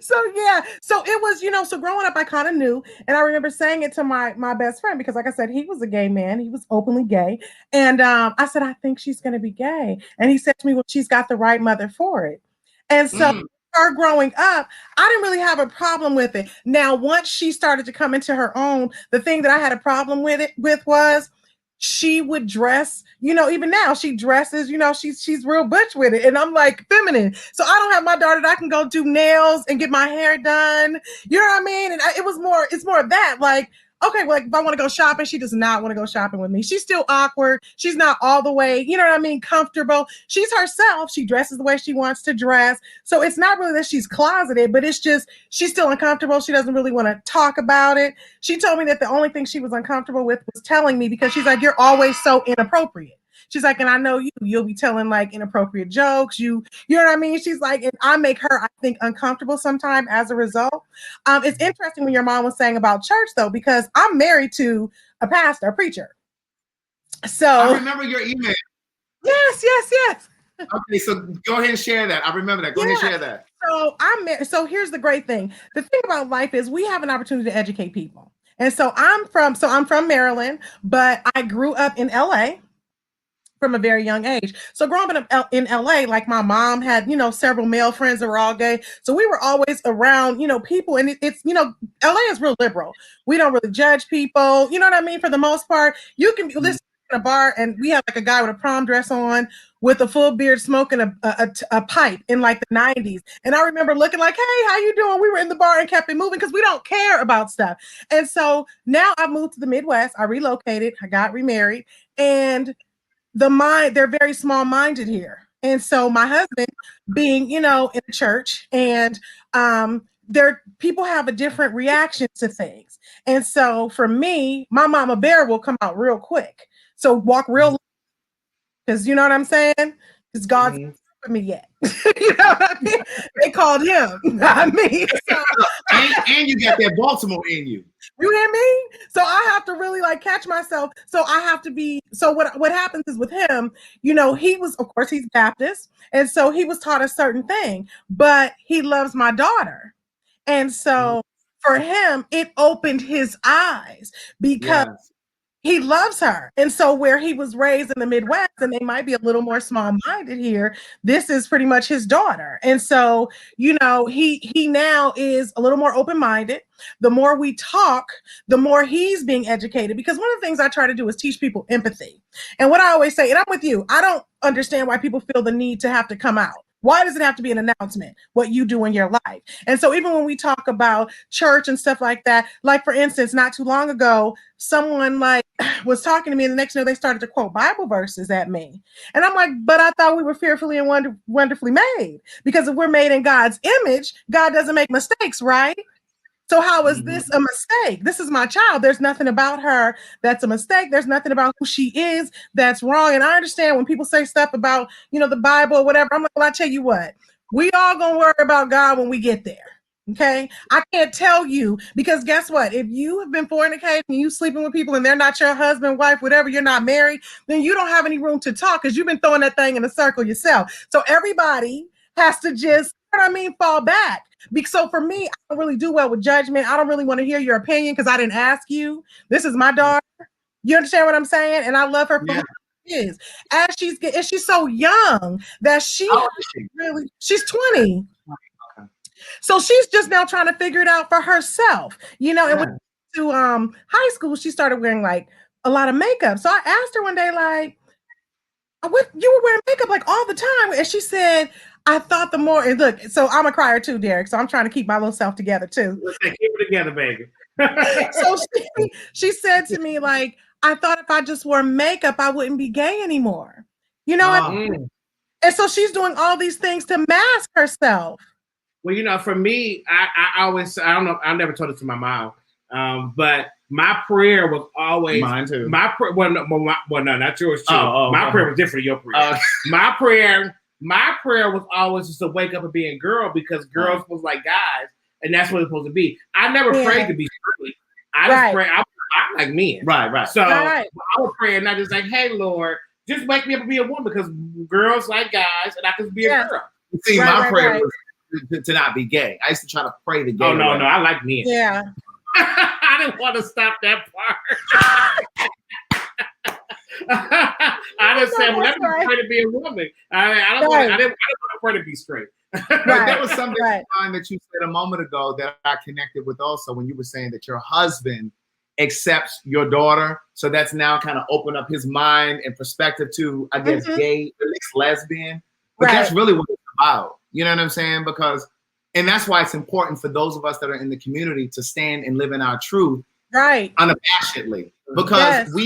So yeah, so it was, you know, so growing up, I kind of knew, and I remember saying it to my best friend because, like I said, he was a gay man, he was openly gay, and I said, I think she's going to be gay, and he said to me, well, she's got the right mother for it, and so. Her growing up, I didn't really have a problem with it. Now, once she started to come into her own, the thing that I had a problem with was she would dress, you know, even now she dresses, you know, she's real butch with it. And I'm like feminine. So I don't have my daughter that I can go do nails and get my hair done. You know what I mean? And it's more of that. Like, okay, well, like if I want to go shopping, she does not want to go shopping with me. She's still awkward. She's not all the way, you know what I mean, comfortable. She's herself. She dresses the way she wants to dress. So it's not really that she's closeted, but it's just she's still uncomfortable. She doesn't really want to talk about it. She told me that the only thing she was uncomfortable with was telling me because she's like, you're always so inappropriate. She's like, and I know you'll be telling like inappropriate jokes. You know what I mean? She's like, and I make her, I think, uncomfortable sometimes as a result. It's interesting when your mom was saying about church though, because I'm married to a pastor, a preacher. So I remember your email. Yes. Okay, so go ahead and share that. I remember that. Go ahead and share that. So so here's the great thing. The thing about life is we have an opportunity to educate people. And so I'm from Maryland, but I grew up in LA from a very young age. So growing up in LA, like my mom had, several male friends that were all gay. So we were always around, people, and it's, LA is real liberal. We don't really judge people. You know what I mean? For the most part, you can listen in a bar and we have like a guy with a prom dress on with a full beard smoking a pipe in like the 90s. And I remember looking like, hey, how you doing? We were in the bar and kept it moving because we don't care about stuff. And so now I moved to the Midwest. I relocated. I got remarried. And they're very small-minded here. And so my husband being, in the church, and people have a different reaction to things. And so for me, my mama bear will come out real quick. So walk real, because you know what I'm saying? Because God's not with me yet. You know what I mean? They called him, not me. So, and you got that Baltimore in you. You hear me? So I have to really catch myself. So I have to be, so what happens is with him, he was, of course, he's Baptist. And so he was taught a certain thing, but he loves my daughter. And so for him, it opened his eyes because he loves her. And so where he was raised in the Midwest, and they might be a little more small-minded here, this is pretty much his daughter. And so, he now is a little more open-minded. The more we talk, the more he's being educated. Because one of the things I try to do is teach people empathy. And what I always say, and I'm with you, I don't understand why people feel the need to have to come out. Why does it have to be an announcement, what you do in your life? And so even when we talk about church and stuff like that, like for instance, not too long ago, someone was talking to me and the next day they started to quote Bible verses at me. And I'm like, but I thought we were fearfully and wonderfully made, because if we're made in God's image, God doesn't make mistakes, right? So how is this a mistake? This is my child. There's nothing about her that's a mistake. There's nothing about who she is that's wrong. And I understand when people say stuff about, the Bible or whatever. I'm like, well, I tell you what, we all gonna worry about God when we get there. Okay. I can't tell you, because guess what? If you have been fornicating and you sleeping with people and they're not your husband, wife, whatever, you're not married, then you don't have any room to talk because you've been throwing that thing in a circle yourself. So everybody has to just, fall back. So for me, I don't really do well with judgment. I don't really want to hear your opinion because I didn't ask you. This is my daughter. You understand what I'm saying? And I love her for who she is. And she's so young that she's 20. Okay. So she's just now trying to figure it out for herself. And when she went to high school, she started wearing a lot of makeup. So I asked her one day, what you were wearing makeup all the time? And she said, I thought the more, and look, so I'm a crier too, Derek. So I'm trying to keep my little self together too. Keep it together, baby. So she said to me, I thought if I just wore makeup, I wouldn't be gay anymore. You know what? And so she's doing all these things to mask herself. Well, for me, I always, I don't know, I never told it to my mom, but my prayer was always mine too. My prayer, well, no, not yours too. My prayer was different than your prayer. My prayer was always just to wake up and be a girl, because girls was like guys, and that's what it's supposed to be. I never prayed to be straight. I just pray. I'm like men. Right. So I was praying, not just hey, Lord, just wake me up and be a woman, because girls like guys, and I could be a girl. See, my prayer was to not be gay. I used to try to pray to gay. Oh, no, I like men. Yeah. I didn't want to stop that part. I just said, let me pray to be a woman. I didn't want to pray to be straight. But there was something that you said a moment ago that I connected with also, when you were saying that your husband accepts your daughter. So that's now kind of opened up his mind and perspective to, I guess, gay, at least lesbian. But that's really what it's about. You know what I'm saying? And that's why it's important for those of us that are in the community to stand and live in our truth unabashedly. Because we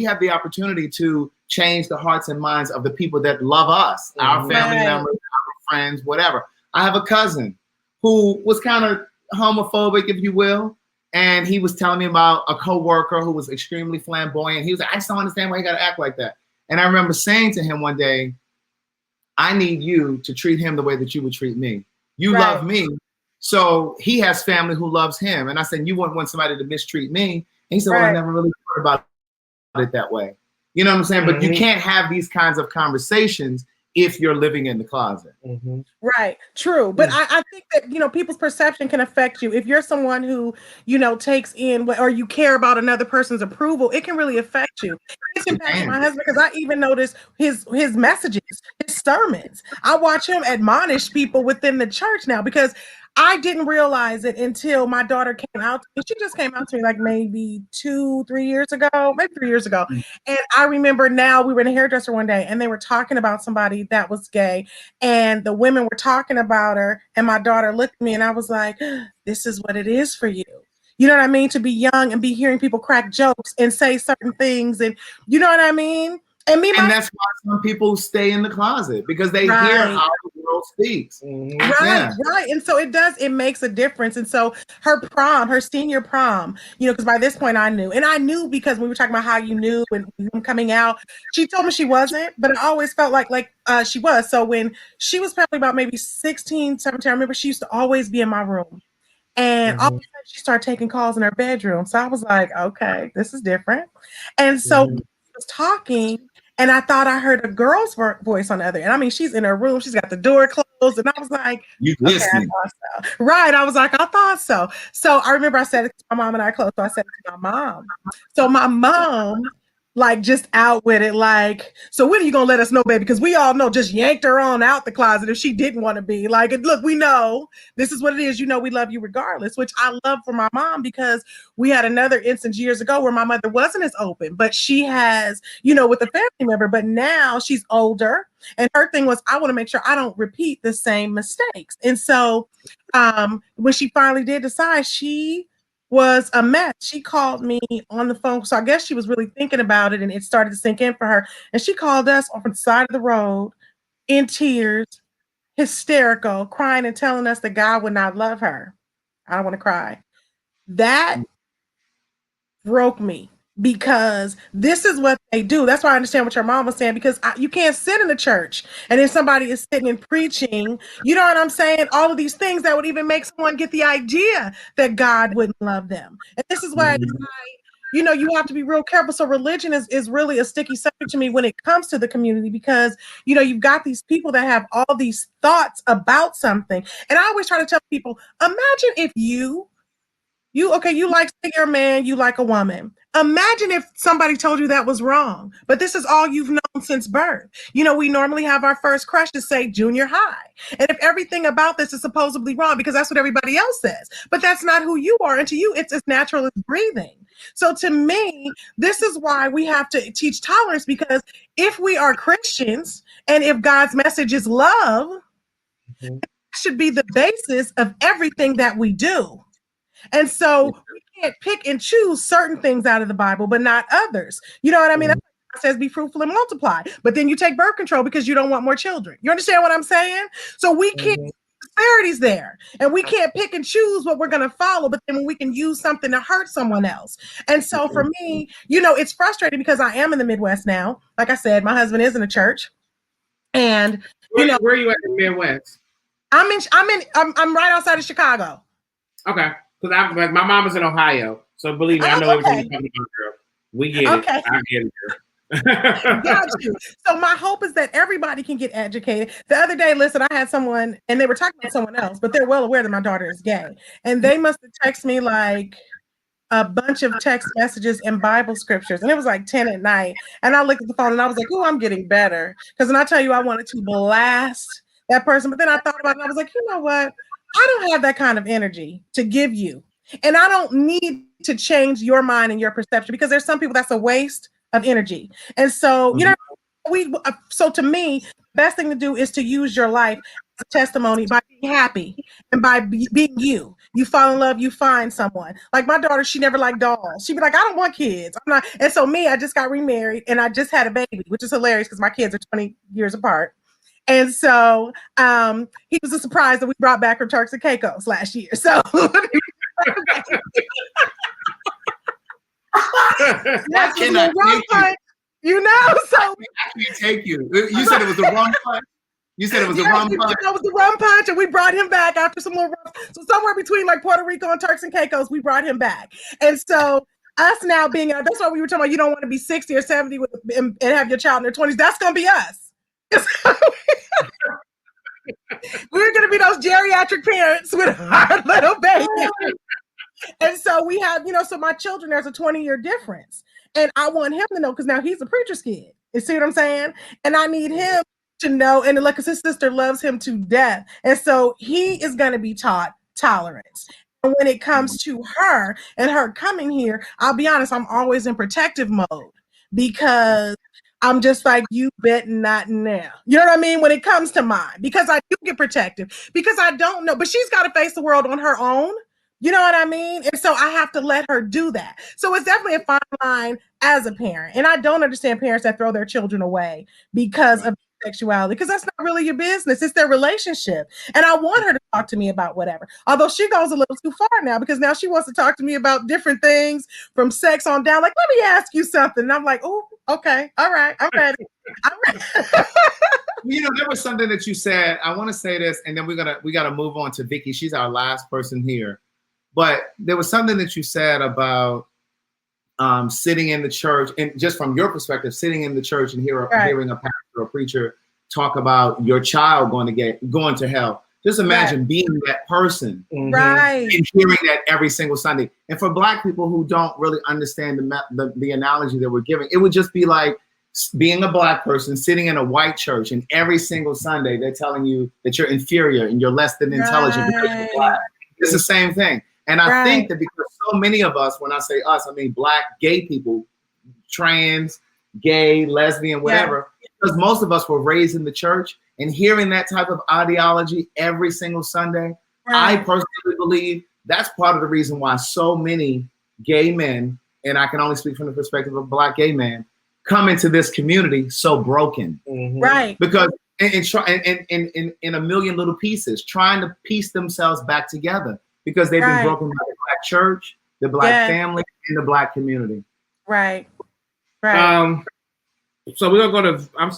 have the opportunity to change the hearts and minds of the people that love us, our family members, our friends, whatever. I have a cousin who was kind of homophobic, if you will. And he was telling me about a coworker who was extremely flamboyant. He was like, I just don't understand why you got to act like that. And I remember saying to him one day, I need you to treat him the way that you would treat me. You love me. So he has family who loves him. And I said, you wouldn't want somebody to mistreat me. And he said, well, I never really thought about it that way. You know what I'm saying? But you can't have these kinds of conversations if you're living in the closet. Mm-hmm. Right. True. But I think that, people's perception can affect you. If you're someone who, takes in or you care about another person's approval, it can really affect you. It's impacted my husband because I even noticed his messages, his sermons. I watch him admonish people within the church now because I didn't realize it until my daughter came out. She just came out to me like maybe 3 years ago. And I remember now we were in a hairdresser one day and they were talking about somebody that was gay. And the women were talking about her. And my daughter looked at me and I was like, this is what it is for you. You know what I mean? To be young and be hearing people crack jokes and say certain things. And you know what I mean? And that's why some people stay in the closet because they hear how the world speaks. Right. And so it makes a difference. And so her senior prom, because by this point I knew because we were talking about how you knew and him coming out, she told me she wasn't, but I always felt like she was. So when she was probably about maybe 16, 17, I remember she used to always be in my room. And all of a sudden she started taking calls in her bedroom. So I was like, okay, this is different. And so she was talking and I thought I heard a girl's voice on the other end. I mean, she's in her room. She's got the door closed. And I was like, you listening. Okay, so. Right. I was like, I thought so. So I remember I said it to my mom and I closed. So I said it to my mom. So my mom, just out with it, so when are you going to let us know, baby? Because we all know just yanked her on out the closet if she didn't want to be. Look, we know this is what it is. We love you regardless, which I love for my mom because we had another instance years ago where my mother wasn't as open, but she has, with a family member, but now she's older. And her thing was, I want to make sure I don't repeat the same mistakes. And so when she finally did decide, she was a mess. She called me on the phone. So I guess she was really thinking about it and it started to sink in for her. And she called us off the side of the road in tears, hysterical, crying and telling us that God would not love her. I don't want to cry. That broke me because this is what they do. That's why I understand what your mom was saying, because you can't sit in the church and then somebody is sitting and preaching, you know what I'm saying? All of these things that would even make someone get the idea that God wouldn't love them. And this is why, you have to be real careful. So religion is really a sticky subject to me when it comes to the community, because, you've got these people that have all these thoughts about something. And I always try to tell people, imagine if you like, say you're a man, you like a woman. Imagine if somebody told you that was wrong, but this is all you've known since birth. We normally have our first crush to say junior high. And if everything about this is supposedly wrong, because that's what everybody else says, but that's not who you are. And to you, it's as natural as breathing. So to me, this is why we have to teach tolerance, because if we are Christians and if God's message is love, it should be the basis of everything that we do. And so we can't pick and choose certain things out of the Bible, but not others. You know what I mean? That's why it says be fruitful and multiply. But then you take birth control because you don't want more children. You understand what I'm saying? So we can't disparities there. And we can't pick and choose what we're going to follow, but then we can use something to hurt someone else. And so for me, it's frustrating because I am in the Midwest now. Like I said, my husband is in a church. And where are you at in the Midwest? I'm right outside of Chicago. Okay. Because my mom is in Ohio, so believe me, I know everything you're talking about, girl. We get it. I get it, girl. Got you. So my hope is that everybody can get educated. The other day, listen, I had someone, and they were talking about someone else, but they're well aware that my daughter is gay, and they must have texted me like a bunch of text messages and Bible scriptures, and it was like 10 at night. And I looked at the phone, and I was like, "Oh, I'm getting better." Because when I tell you, I wanted to blast that person, but then I thought about it, and I was like, you know what? I don't have that kind of energy to give you. And I don't need to change your mind and your perception, because there's some people that's a waste of energy. And so, so to me, the best thing to do is to use your life as a testimony by being happy and by being you. You fall in love, you find someone. Like my daughter, she never liked dolls. She'd be like, I don't want kids. I'm not. And so I just got remarried and I just had a baby, which is hilarious because my kids are 20 years apart. And so he was a surprise that we brought back from Turks and Caicos last year. So that's a rum punch, so I can't take you. You said it was a rum punch. You said it was a rum punch. It was the rum punch, and we brought him back after some more rum. So somewhere between like Puerto Rico and Turks and Caicos, we brought him back. And so us now being that's why we were talking about, you don't want to be 60 or 70 and have your child in their 20s. That's gonna be us. We're gonna be those geriatric parents with our little baby. And so we have, so my children, there's a 20-year difference. And I want him to know, because now he's a preacher's kid. You see what I'm saying? And I need him to know, and like his sister loves him to death. And so he is going to be taught tolerance. And when it comes to her and her coming here, I'll be honest, I'm always in protective mode because I'm just like, you bet not now. You know what I mean? When it comes to mine, because I do get protective, because I don't know, but she's got to face the world on her own. You know what I mean? And so I have to let her do that. So it's definitely a fine line as a parent. And I don't understand parents that throw their children away because of sexuality, because that's not really your business. It's their relationship. And I want her to talk to me about whatever. Although she goes a little too far now, because now she wants to talk to me about different things from sex on down. Like, let me ask you something. And I'm like, oh, okay. All right. I'm ready. I'm ready. There was something that you said. I want to say this, and then we gotta move on to Vicky. She's our last person here. But there was something that you said about sitting in the church, and just from your perspective, sitting in the church and hearing a pastor or preacher talk about your child going to hell. Just imagine being that person, right, and hearing that every single Sunday. And for Black people who don't really understand the analogy that we're giving, it would just be like being a Black person sitting in a white church, and every single Sunday they're telling you that you're inferior and you're less than intelligent because you're Black. It's the same thing. And I think that because so many of us, when I say us, I mean Black, gay people, trans, gay, lesbian, whatever, because most of us were raised in the church, and hearing that type of ideology every single Sunday, I personally believe that's part of the reason why so many gay men, and I can only speak from the perspective of a Black gay man, come into this community so broken. Right. Because in a million little pieces, trying to piece themselves back together. Because they've been broken by the Black church, the Black family, and the Black community. Right. So we're gonna go to. I'm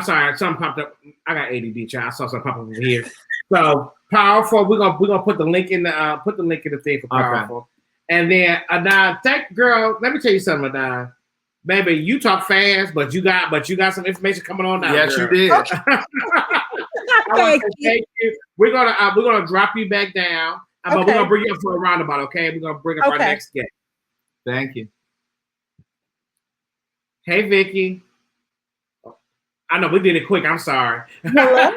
sorry. Something popped up. I got ADD, child. I saw something pop up over here. So powerful. We're gonna put the link in the thing for powerful. Okay. And then Adnan, girl. Let me tell you something, Adnan. Baby, you talk fast, but you got some information coming on now. Yes, girl. you did. Okay. Thank you. We're gonna drop you back down. But we're gonna bring you up for a roundabout, okay? We're gonna bring up our next guest. Thank you. Hey, Vicky. I know we did it quick. I'm sorry. Hello.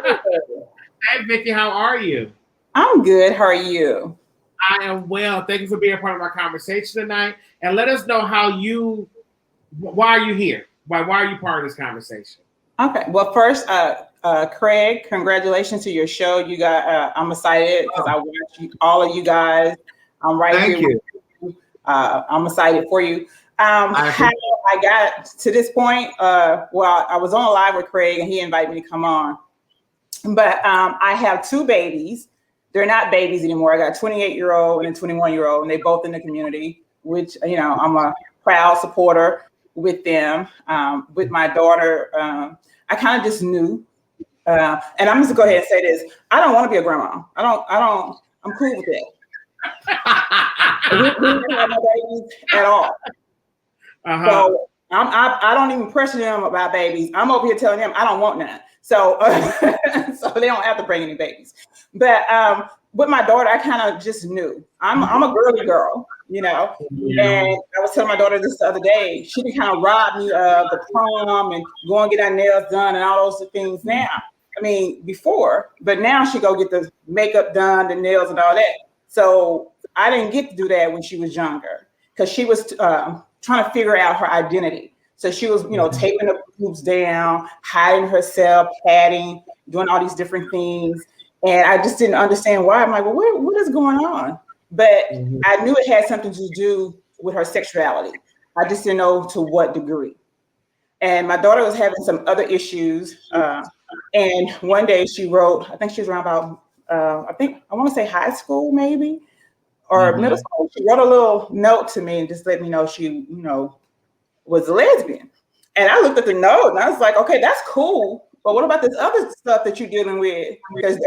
Hey, Vicky, how are you? I'm good. How are you? I am well. Thank you for being a part of our conversation tonight. And let us know why are you here? Why are you part of this conversation? Okay. Well, first, Craig, congratulations to your show. You got. I'm excited because I watch all of you guys. I'm right Thank here. You. With you. I'm excited for you. How I got to this point? Well, I was on live with Craig, and he invited me to come on. But I have two babies. They're not babies anymore. I got a 28-year-old and a 21-year-old, and they both in the community, which I'm a proud supporter with them. With my daughter, I kind of just knew. And I'm just gonna go ahead and say this: I don't want to be a grandma. I'm cool with that. We don't have no babies at all. So I don't even pressure them about babies. I'm over here telling them I don't want none. So so they don't have to bring any babies. But with my daughter, I kind of just knew. I'm a girly girl, And I was telling my daughter this the other day. She can kind of rob me of the prom and go and get her nails done and all those things now. I mean, before, but now she go get the makeup done, the nails and all that. So I didn't get to do that when she was younger because she was trying to figure out her identity. So she was, taping the boobs down, hiding herself, padding, doing all these different things. And I just didn't understand why. I'm like, well, what is going on? But I knew it had something to do with her sexuality. I just didn't know to what degree. And my daughter was having some other issues. And one day she wrote, I think she was around about, I want to say high school maybe, or middle school. She wrote a little note to me and just let me know she, was a lesbian. And I looked at the note and I was like, okay, that's cool. But what about this other stuff that you're dealing with? Because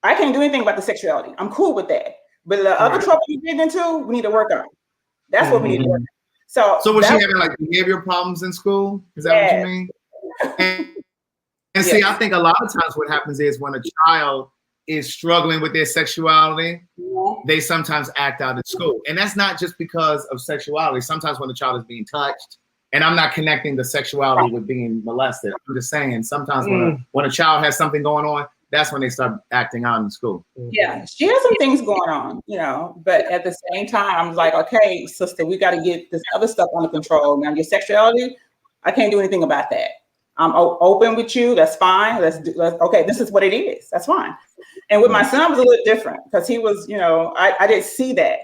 I can't do anything about the sexuality. I'm cool with that. But the other trouble you get into, we need to work on. That's what we need to work on. So was she having like behavior problems in school? Is that what you mean? And see, I think a lot of times what happens is when a child is struggling with their sexuality, they sometimes act out at school. And that's not just because of sexuality. Sometimes when the child is being touched, and I'm not connecting the sexuality with being molested. I'm just saying sometimes when a child has something going on, that's when they start acting out in school. Yeah, she has some things going on, you know, but at the same time, I'm like, okay, sister, we got to get this other stuff under control. Now, your sexuality, I can't do anything about that. I'm open with you. That's fine. Okay, this is what it is. That's fine. And with my son, it was a little different because he was, you know, I didn't see that.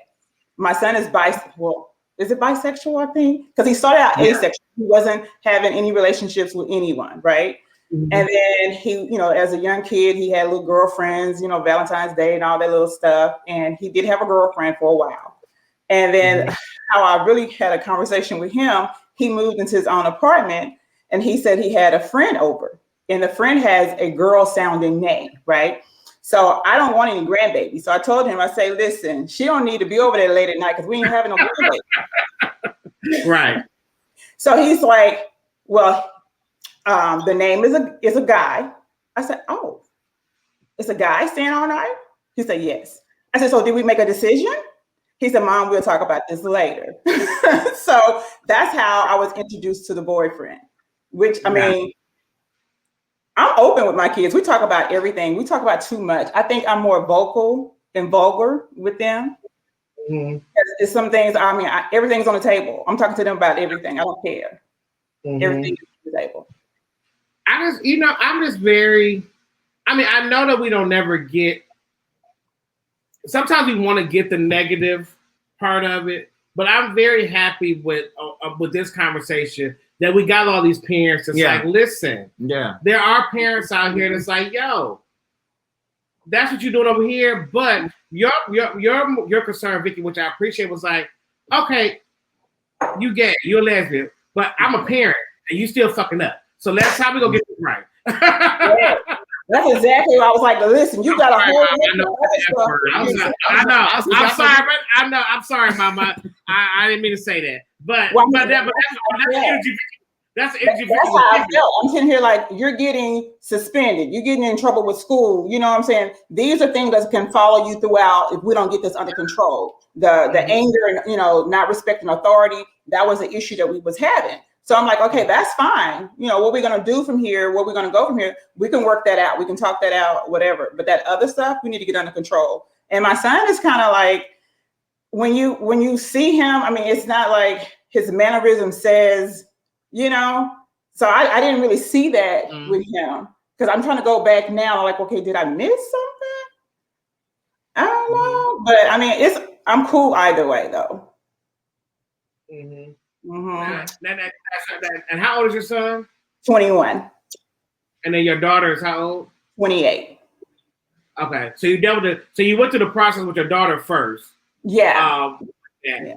My son is bisexual. Is it bisexual, I think? Because he started out asexual. He wasn't having any relationships with anyone, right? And then he, you know, as a young kid, he had little girlfriends, you know, Valentine's Day and all that little stuff. And he did have a girlfriend for a while. And then how I really had a conversation with him, he moved into his own apartment and he said he had a friend over. And the friend has a girl sounding name, right? So I don't want any grandbabies. So I told him, I say, listen, she don't need to be over there late at night because we ain't having no grandbabies. Right. So he's like, well, the name is a guy. I said, oh, it's a guy staying all night? He said, yes. I said, so did we make a decision? He said, Mom, we'll talk about this later. So that's how I was introduced to the boyfriend, which, I mean, I'm open with my kids. We talk about everything. We talk about too much. I think I'm more vocal and vulgar with them. It's some things, I mean, everything's on the table. I'm talking to them about everything. I don't care. Everything is on the table. I'm just very, I mean, I know that we don't never get, sometimes we want to get the negative part of it, but I'm very happy with this conversation that we got all these parents that's like, listen, there are parents out here that's like, yo, that's what you're doing over here, but your concern, Vicky, which I appreciate, was like, okay, you gay, you're a lesbian, but I'm a parent and you still fucking up. So let's how we gonna get this right. That's exactly what I was like. Listen, you got a whole. I'm sorry, Mama. I didn't mean to say that, but that's energy. That's how I felt. I'm sitting here like you're getting suspended. You're getting in trouble with school. You know what I'm saying? These are things that can follow you throughout if we don't get this under control. The anger and, you know, not respecting authority. That was an issue that we was having. So I'm like, okay, that's fine. You know, what we're going to do from here, where we're going to go from here, we can work that out. We can talk that out, whatever. But that other stuff, we need to get under control. And my son is kind of like, when you see him, I mean, it's not like his mannerism says, you know, so I didn't really see that with him because I'm trying to go back now. Like, okay, did I miss something? I don't know. But I mean, I'm cool either way though. And how old is your son? 21. And then your daughter is how old? 28. Okay, so you went through the process with your daughter first. Yeah.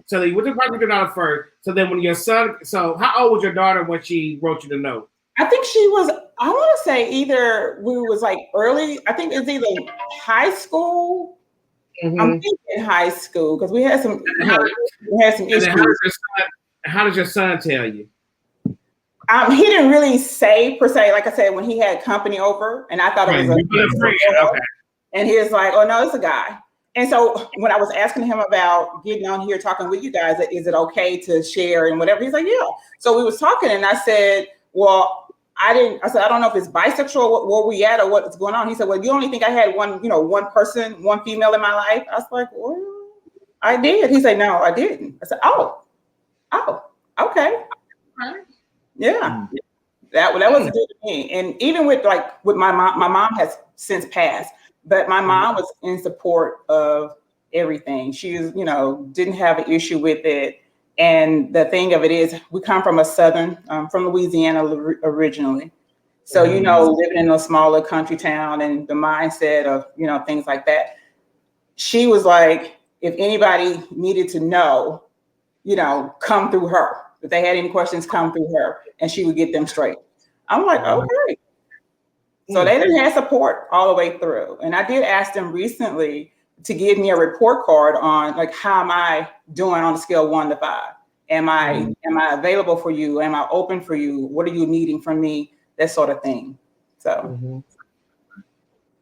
So you went through the process with your daughter first. So then when your son, so how old was your daughter when she wrote you the note? I think she was, I want to say either we was like early, I think it's either high school. I'm thinking high school because we had some issues. How did your son tell you? He didn't really say per se. Like I said, when he had company over, and I thought it was a friend. Okay. And he was like, "Oh no, it's a guy." And so when I was asking him about getting on here talking with you guys, is it okay to share and whatever? He's like, "Yeah." So we was talking, and I said, "Well, I don't know if it's bisexual, where we at, or what's going on." He said, "Well, you only think I had one person, one female in my life?" I was like, "Well, I did." He said, "No, I didn't." I said, "Oh, okay." Yeah. That was good to me. And even with my mom has since passed, but my mom was in support of everything. She was, didn't have an issue with it. And the thing of it is, we come from from Louisiana originally. So, living in a smaller country town and the mindset of, things like that. She was like, if anybody needed to know, come through her. If they had any questions, come through her, and she would get them straight. I'm like, okay. So they didn't have support all the way through. And I did ask them recently to give me a report card on how am I doing on a scale of 1 to 5? Am I available for you? Am I open for you? What are you needing from me? That sort of thing. So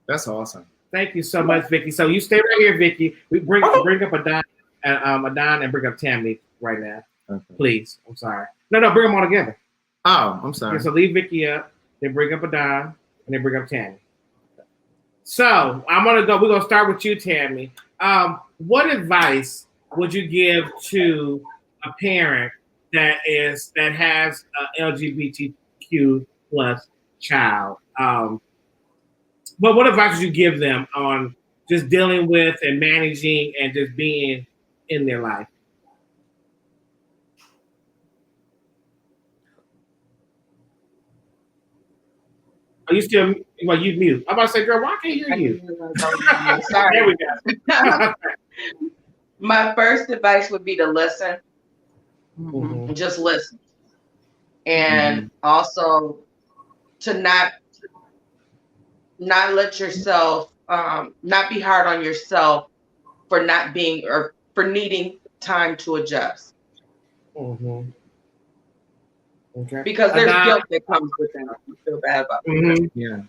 that's awesome. Thank you so much, Vicky. So you stay right here, Vicky. We bring up Adon and bring up Tammy right now. Okay. Please. I'm sorry. No, bring them all together. Oh, I'm sorry. Okay, so leave Vicky up, then bring up Adon, and then bring up Tammy. So we're gonna start with you, Tammy. What advice would you give to a parent that has a LGBTQ plus child? But what advice would you give them on just dealing with and managing and just being in their life? Are you still? Well, you mute. I'm about to say, girl, why can't I hear you? Sorry. There we go. My first advice would be to listen. Mm-hmm. Just listen, and also to not let yourself, not be hard on yourself for not being or for needing time to adjust. Mm-hmm. Okay. Because there's guilt that comes with that. You feel bad about it. Yeah.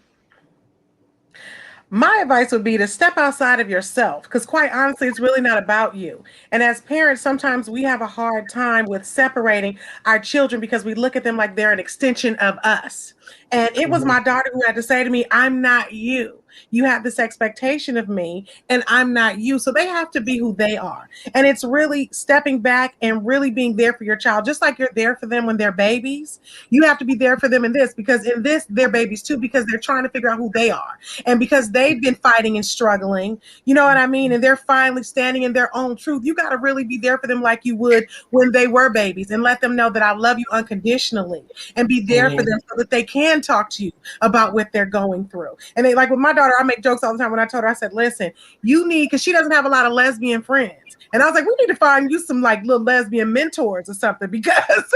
My advice would be to step outside of yourself, because quite honestly, it's really not about you. And as parents, sometimes we have a hard time with separating our children because we look at them like they're an extension of us. And it was my daughter who had to say to me, I'm not you. You have this expectation of me and I'm not you. So they have to be who they are. And it's really stepping back and really being there for your child, just like you're there for them when they're babies. You have to be there for them in this, because in this, they're babies too, because they're trying to figure out who they are. And because they've been fighting and struggling, you know what I mean? And they're finally standing in their own truth. You got to really be there for them like you would when they were babies, and let them know that I love you unconditionally, and be there for them so that they can talk to you about what they're going through. And they, like with my daughter, I make jokes all the time. When I told her, I said, listen, you need, because she doesn't have a lot of lesbian friends. And I was like, we need to find you some like little lesbian mentors or something, because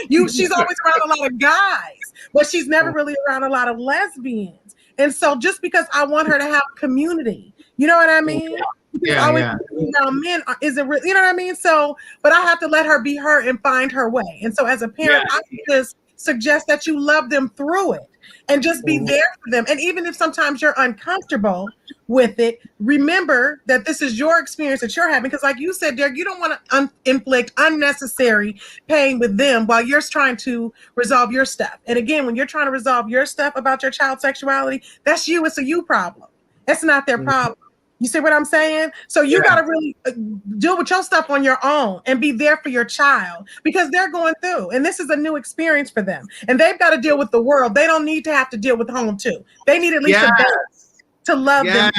she's always around a lot of guys, but she's never really around a lot of lesbians. And so just because I want her to have community, you know what I mean? Always around men isn't really, you know what I mean? So, but I have to let her be her and find her way. And so as a parent, I just suggest that you love them through it and just be there for them. And even if sometimes you're uncomfortable with it, remember that this is your experience that you're having. Because like you said, Derek, you don't want to inflict unnecessary pain with them while you're trying to resolve your stuff. And again, when you're trying to resolve your stuff about your child's sexuality, that's you. It's a you problem. It's not their problem. You see what I'm saying? So you got to really deal with your stuff on your own and be there for your child, because they're going through, and this is a new experience for them, and they've got to deal with the world. They don't need to have to deal with home too. They need at least a base to love them.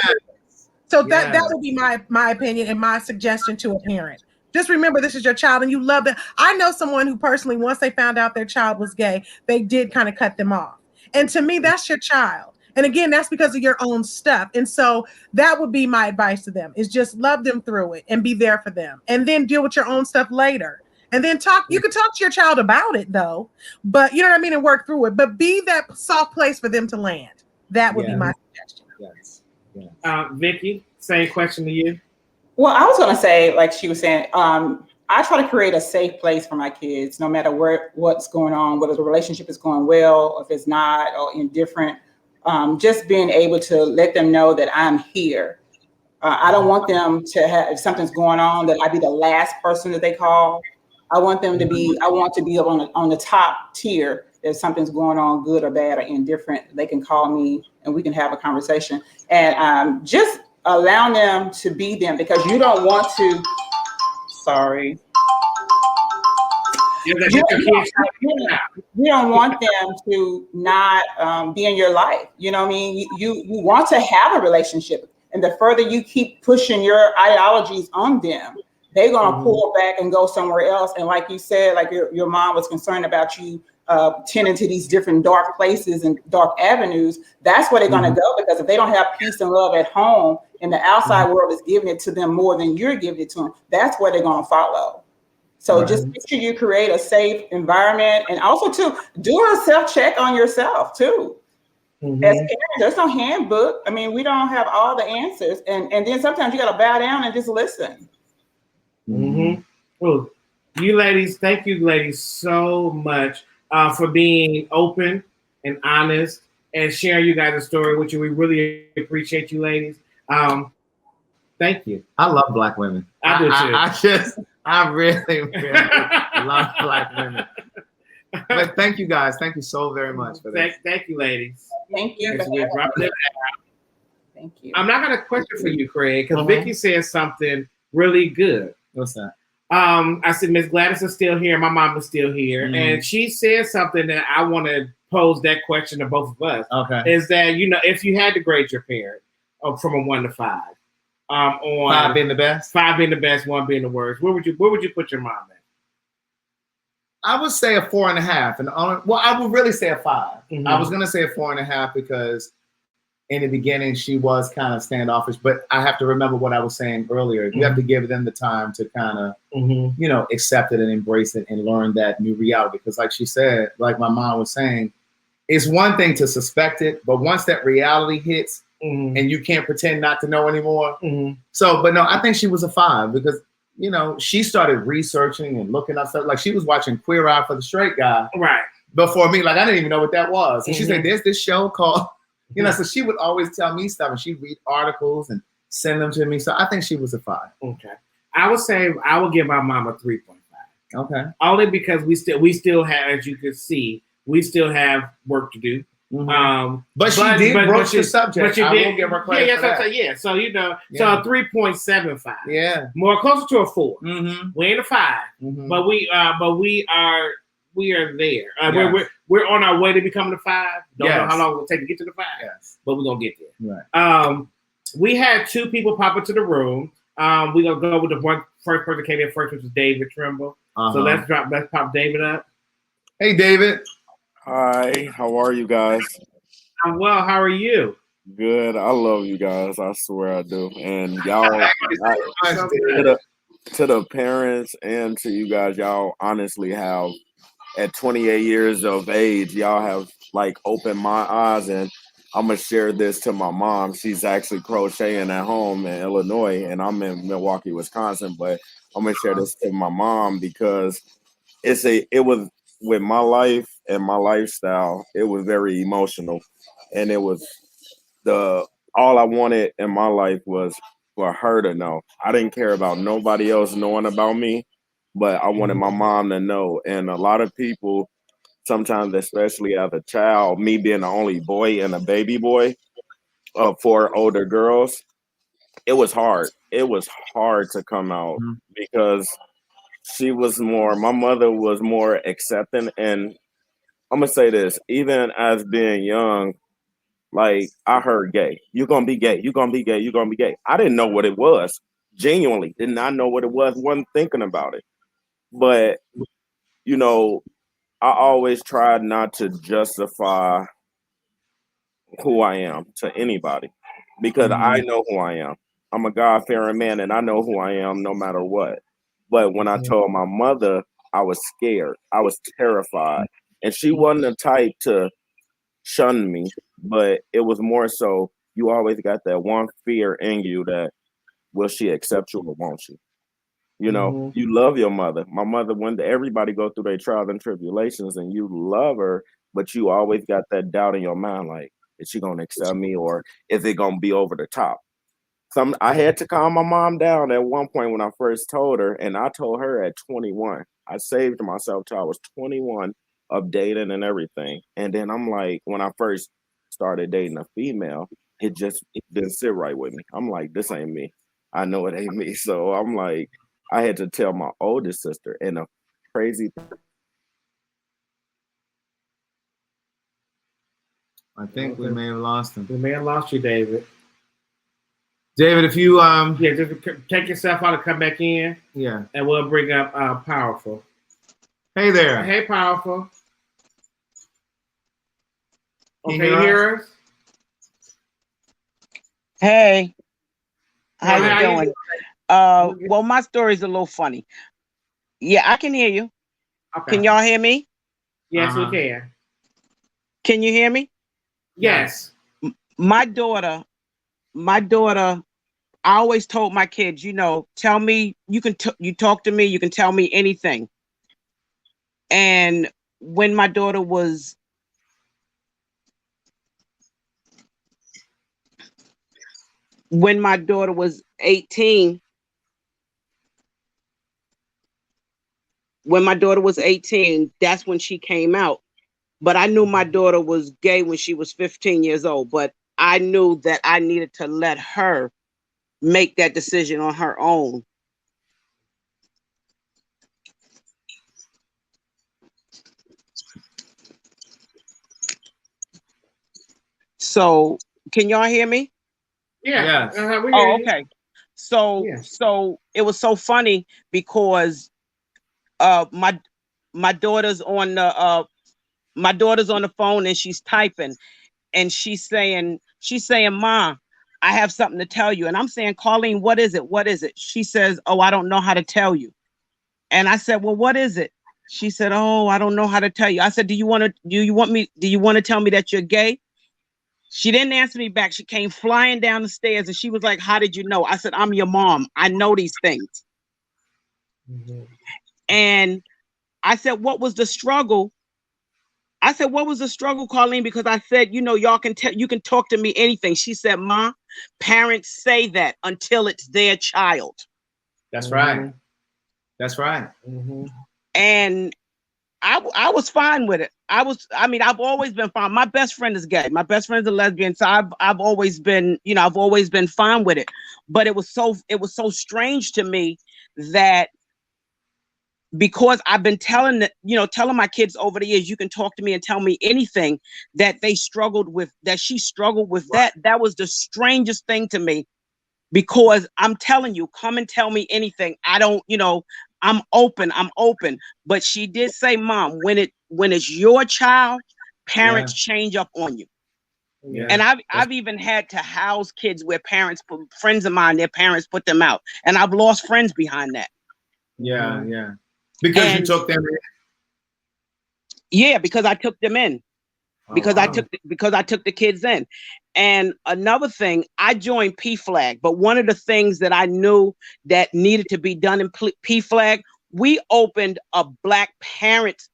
So that would be my opinion and my suggestion to a parent. Just remember, this is your child and you love them. I know someone who personally, once they found out their child was gay, they did kind of cut them off. And to me, that's your child. And again, that's because of your own stuff. And so that would be my advice to them, is just love them through it and be there for them, and then deal with your own stuff later. And then you can talk to your child about it though, but you know what I mean? And work through it, but be that soft place for them to land. That would be my suggestion. Vicky, same question to you. Well, I was going to say, like she was saying, I try to create a safe place for my kids, no matter what's going on, whether the relationship is going well, or if it's not, or indifferent. Just being able to let them know that I'm here. I don't want them to have, if something's going on, that I be the last person that they call. I want them to be, I want to be on the top tier. If something's going on, good or bad or indifferent, they can call me and we can have a conversation. And just allowing them to be them, because you don't want to, sorry. You don't want them to not be in your life. You know what I mean? You want to have a relationship. And the further you keep pushing your ideologies on them, they're going to pull back and go somewhere else. And like you said, like your mom was concerned about you tending to these different dark places and dark avenues. That's where they're going to go, because if they don't have peace and love at home and the outside world is giving it to them more than you're giving it to them, that's where they're going to follow. So just make sure you create a safe environment, and also to do a self-check on yourself too. As parents, there's no handbook. I mean, we don't have all the answers. And then sometimes you got to bow down and just listen. Well, you ladies, thank you ladies so much for being open and honest and sharing you guys' story with you. We really appreciate you, ladies. Thank you. I love Black women. I do too. I really, really love Black women. But thank you guys. Thank you so very much for this. Thank you, ladies. Thank you. Thank you. I'm not got a question for you, Craig, because Vicky said something really good. What's that? I said Miss Gladys is still here. My mom is still here, and she said something that I want to pose that question to both of us. Okay. Is that if you had to grade your parent from a 1 to 5, on 5 being the best, 5 being the best, 1 being the worst, where would you put your mom at? I would say a 4.5, and I would really say a 5. I was gonna say a 4.5 because in the beginning she was kind of standoffish, but I have to remember what I was saying earlier. You have to give them the time to kind of, accept it and embrace it and learn that new reality. Because like she said, like my mom was saying, it's one thing to suspect it, but once that reality hits and you can't pretend not to know anymore. So, but no, I think she was a 5 because, she started researching and looking up stuff. Like she was watching Queer Eye for the Straight Guy before me. Like I didn't even know what that was. And she said, there's this show called, so she would always tell me stuff and she'd read articles and send them to me. So I think she was a 5. Okay. I would say I would give my mom a 3.5. Okay. Only because we still have, as you can see, we still have work to do. But she did broach the subject. But she I did. will give her credit for that. So so a 3.75. Yeah. More closer to a 4. We ain't a 5, but we are there. We're on our way to becoming a 5. Don't know how long it will take to get to the 5. Yes. But we're gonna get there. Right. We had 2 people pop into the room. We're gonna go with the first person that came in first, which was David Trimble. So let's pop David up. Hey David. Hi, how are you guys? I'm well. How are you? Good. I love you guys. I swear I do. And y'all, to the parents and to you guys, y'all honestly have, at 28 years of age, y'all have like opened my eyes. And I'm gonna share this to my mom. She's actually crocheting at home in Illinois, and I'm in Milwaukee, Wisconsin. But I'm gonna share this to my mom because it was with my life and my lifestyle, it was very emotional. And it was all I wanted in my life was for her to know. I didn't care about nobody else knowing about me, but I wanted my mom to know. And a lot of people, sometimes, especially as a child, me being the only boy and a baby boy of 4 older girls, it was hard. It was hard to come out because my mother was more accepting. And I'm gonna say this, even as being young, like I heard gay. You're gonna be gay, you're gonna be gay, you're gonna be gay. I didn't know what it was. Genuinely did not know what it was, wasn't thinking about it. But I always tried not to justify who I am to anybody because I know who I am. I'm a God-fearing man and I know who I am no matter what. But when I told my mother, I was scared. I was terrified. And she wasn't the type to shun me, but it was more so you always got that one fear in you that will she accept you or won't she? You love your mother. My mother, when everybody go through their trials and tribulations and you love her, but you always got that doubt in your mind, like, is she going to accept me or is it going to be over the top? I had to calm my mom down at one point when I first told her, and I told her at 21. I saved myself till I was 21 of dating and everything. And then I'm like, when I first started dating a female, it didn't sit right with me. I'm like, this ain't me. I know it ain't me. So I'm like, I had to tell my oldest sister, and a crazy thing. I think we may have lost him. We may have lost you, David. David, if you just take yourself out and come back in. Yeah. And we'll bring up Powerful. Hey there. Hey, Powerful. Okay, you hear us? Hey. How you doing? Well, my story's a little funny. Yeah, I can hear you. Okay. Can y'all hear me? Yes, we can. Can you hear me? Yes. My daughter, I always told my kids, tell me, you talk to me, you can tell me anything. And when my daughter was when my daughter was 18, that's when she came out. But I knew my daughter was gay when she was 15 years old. But I knew that I needed to let her make that decision on her own. So, can y'all hear me? Yeah. Yes. Oh, okay. So, Yeah. so it was so funny because my daughter's on the phone and she's typing and she's saying, "Ma, I have something to tell you." And I'm saying, "Colleen, what is it? What is it?" She says, "Oh, I don't know how to tell you." And I said, "Well, what is it?" She said, "Oh, I don't know how to tell you." I said, do you want to tell me that you're gay?" She didn't answer me back. She came flying down the stairs and she was like, "How did you know?" I said, "I'm your mom. I know these things." Mm-hmm. And I said, "What was the struggle?" I said, "What was the struggle, Colleen?" Because I said, y'all you can talk to me anything. She said, "Ma, parents say that until it's their child." That's right. That's right. Mm-hmm. And I was fine with it. I've always been fine. My best friend is gay. My best friend is a lesbian. So I've always been fine with it. But it was so strange to me that because I've been telling my kids over the years, you can talk to me and tell me anything, that she struggled with that. That was the strangest thing to me, because I'm telling you, come and tell me anything. I'm open. But she did say, "Mom, when it's your child, parents change up on you." Yeah. And I've even had to house kids where friends of mine, their parents put them out. And I've lost friends behind that. Yeah, yeah. Because you took them in? Yeah, because I took them in. Because wow. I took the kids in. And another thing, I joined PFLAG, but one of the things that I knew that needed to be done in PFLAG, we opened a Black parents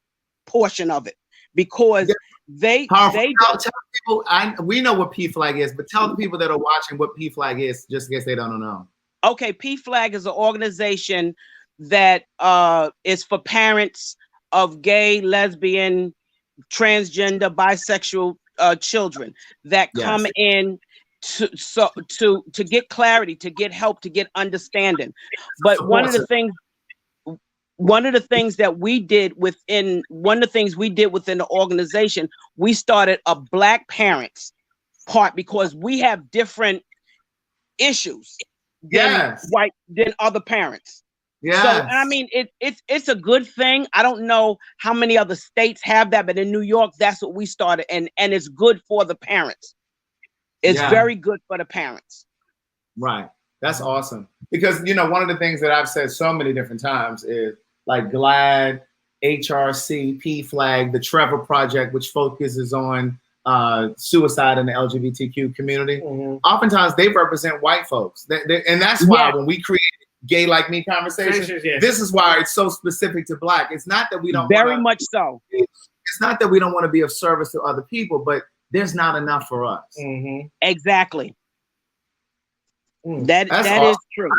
portion of it, because tell people, we know what PFLAG is, but tell the people that are watching what PFLAG is, just in case they don't know. Okay, PFLAG is an organization that is for parents of gay, lesbian, transgender, bisexual children that come in to get clarity, to get help, to get understanding. But one of the things that we did within the organization, we started a Black parents part, because we have different issues than other parents. Yes. So I mean, it's a good thing. I don't know how many other states have that, but in New York, that's what we started, and it's good for the parents. It's very good for the parents. Right. That's awesome. Because one of the things that I've said so many different times is like GLAAD, HRC, PFLAG, the Trevor Project, which focuses on suicide in the LGBTQ community. Mm-hmm. Oftentimes they represent white folks, and that's why when we create Gay Like Me conversations, this is why it's so specific to Black. It's not that we don't much so. It's not that we don't want to be of service to other people, but there's not enough for us. Mm-hmm. Exactly. That awesome. Is true.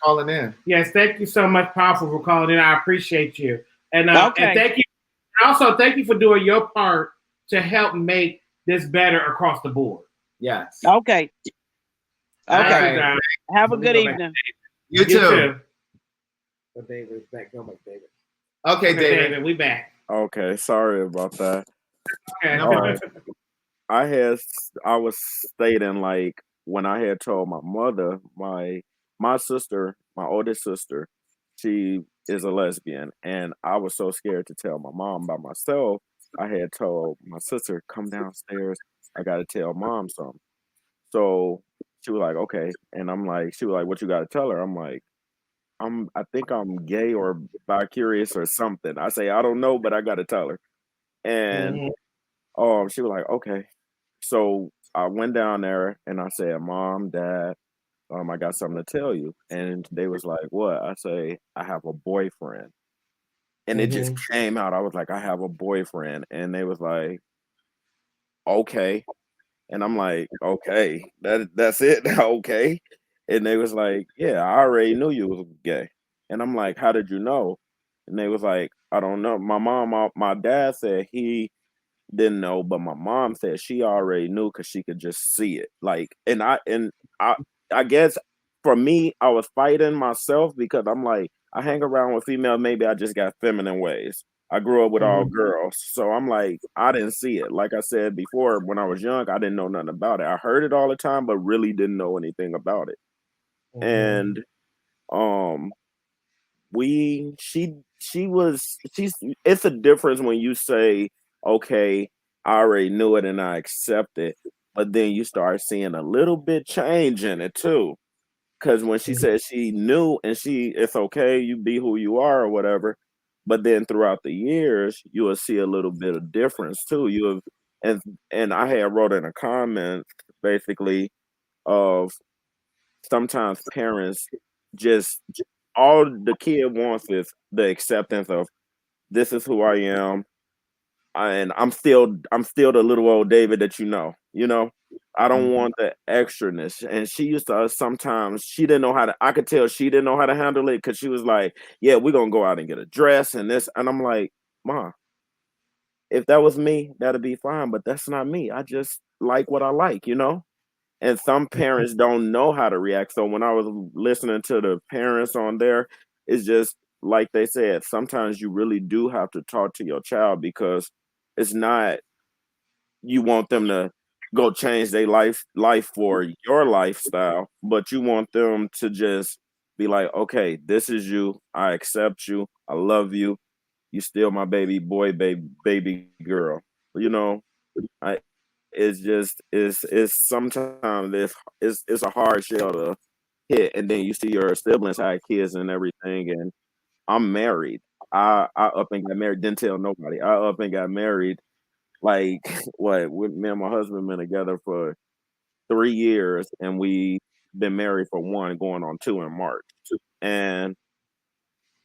Calling in. Yes, thank you so much, Powerful, for calling in. I appreciate you, and thank you. Also, thank you for doing your part to help make this better across the board. Yes. Okay. Right. Have a good evening. You too. So David's back. Go back, David. Okay, David, we back. Okay, sorry about that. Okay. All right. I was stating, like, when I had told my mother, my sister, my oldest sister, she is a lesbian, and I was so scared to tell my mom by myself. I had told my sister, "Come downstairs. I got to tell mom something." So she was like, "Okay," and she was like, "What you got to tell her?" I'm like, I think I'm gay or bi-curious or something. I say, "I don't know, but I got to tell her." And she was like, "Okay." So I went down there and I said, "Mom, Dad, I got something to tell you." And they was like, "What?" I say, "I have a boyfriend." And it just came out. I was like, "I have a boyfriend." And they was like, "Okay." And I'm like, okay, that's it. Okay. And they was like, yeah, I already knew you was gay. And I'm like, how did you know? And they was like, I don't know. My dad said he didn't know, but my mom said she already knew because she could just see it. Like, I guess for me, I was fighting myself because I'm like, I hang around with female, maybe I just got feminine ways. I grew up with all girls. So I'm like, I didn't see it. Like I said before, when I was young, I didn't know nothing about it. I heard it all the time, but really didn't know anything about it. And um she's it's a difference when you say, okay, I already knew it and I accept it, but then you start seeing a little bit change in it too. Because when she said she knew and it's okay, you be who you are or whatever, but then throughout the years you will see a little bit of difference too. You have and I had wrote in a comment basically of sometimes parents just all the kid wants is the acceptance of this is who I am, and I'm still the little old David that you know. You know, I don't want the extraness. And she used to sometimes she didn't know how to. I could tell she didn't know how to handle it because she was like, "Yeah, we're gonna go out and get a dress and this," and I'm like, "Ma, if that was me, that'd be fine, but that's not me. I just like what I like, you know." And some parents don't know how to react. So when I was listening to the parents on there, it's just like they said, sometimes you really do have to talk to your child because it's not you want them to go change their life for your lifestyle, but you want them to just be like, okay, this is you. I accept you. I love you. You still my baby boy, baby girl. You know, I it's just it's sometimes it's a hard shell to hit, and then you see your siblings have kids and everything, and I'm married. I up and got married. Didn't tell nobody. I up and got married. Like what? With me and my husband been together for 3 years, and we been married for one, going on two in March. And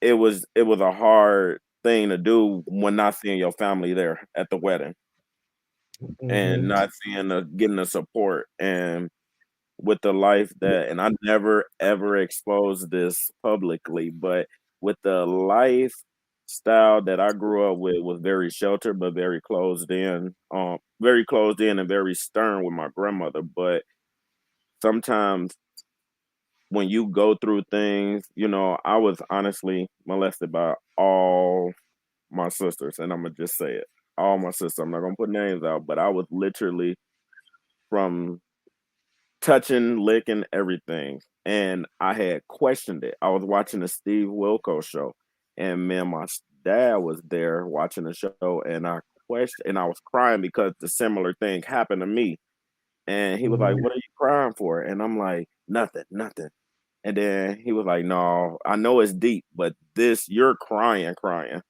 it was a hard thing to do when not seeing your family there at the wedding and not seeing getting the support and with the life that and I never ever exposed this publicly, but with the lifestyle that I grew up with was very sheltered but very closed in and very stern with my grandmother. But sometimes when you go through things, you know, I was honestly molested by all my sisters, and I'm gonna just say it. All my sisters. I'm not gonna put names out, but I was literally from touching, licking, everything. And I had questioned it. I was watching the Steve Wilkos show, and me and my dad was there watching the show, and I questioned, and I was crying because the similar thing happened to me. And he was like, "What are you crying for?" And I'm like, "Nothing, nothing." And then he was like, "No, I know it's deep, but this, you're crying, crying."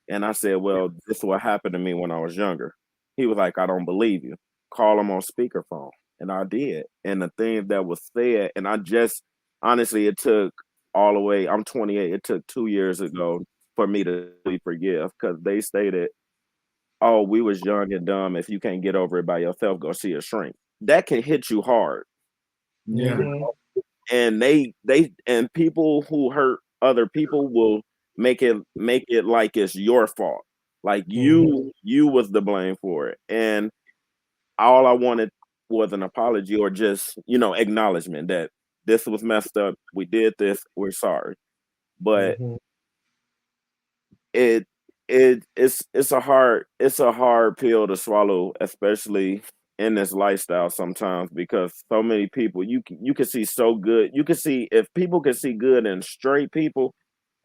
And I said, "Well, this is what happened to me when I was younger." He was like, "I don't believe you. Call him on speakerphone." And I did. And the thing that was said, and I just honestly, it took all the way, I'm 28, it took 2 years ago for me to really forgive because they stated, "Oh, we was young and dumb. If you can't get over it by yourself, go see a shrink." That can hit you hard. Yeah. And they and people who hurt other people will make it like it's your fault, like you was the blame for it. And all I wanted was an apology or just acknowledgement that this was messed up, we did this, we're sorry. But it it's a hard pill to swallow, especially in this lifestyle sometimes, because so many people you can see so good. You can see if people can see good in straight people,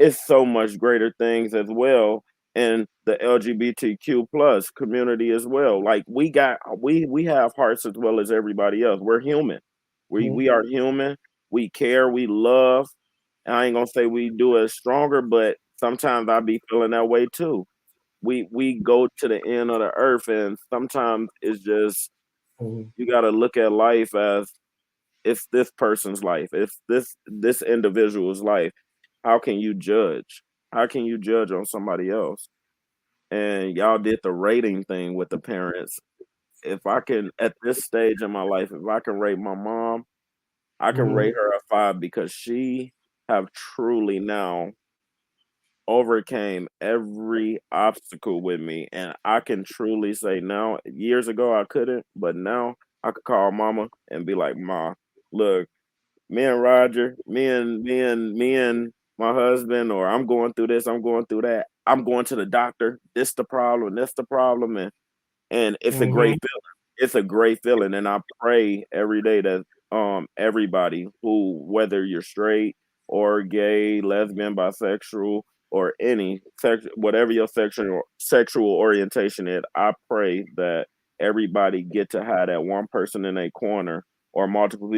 it's so much greater things as well in the LGBTQ plus community as well. Like we have hearts as well as everybody else. We're human. We are human. We care. We love. And I ain't gonna say we do it stronger, but sometimes I be feeling that way too. We go to the end of the earth, and sometimes it's just you got to look at life as it's this person's life, it's this individual's life. How can you judge? How can you judge on somebody else? And y'all did the rating thing with the parents, if I can, at this stage in my life, if I can rate my mom, I can rate her a 5 because she have truly now overcame every obstacle with me. And I can truly say now, years ago I couldn't, but now I could call mama and be like, Ma, look, me and Roger, me and my husband, or I'm going through this, I'm going through that. I'm going to the doctor. This the problem, and it's a great feeling. It's a great feeling, and I pray every day that everybody who, whether you're straight or gay, lesbian, bisexual, or any whatever your sexual orientation is, I pray that everybody get to have that one person in a corner or multiple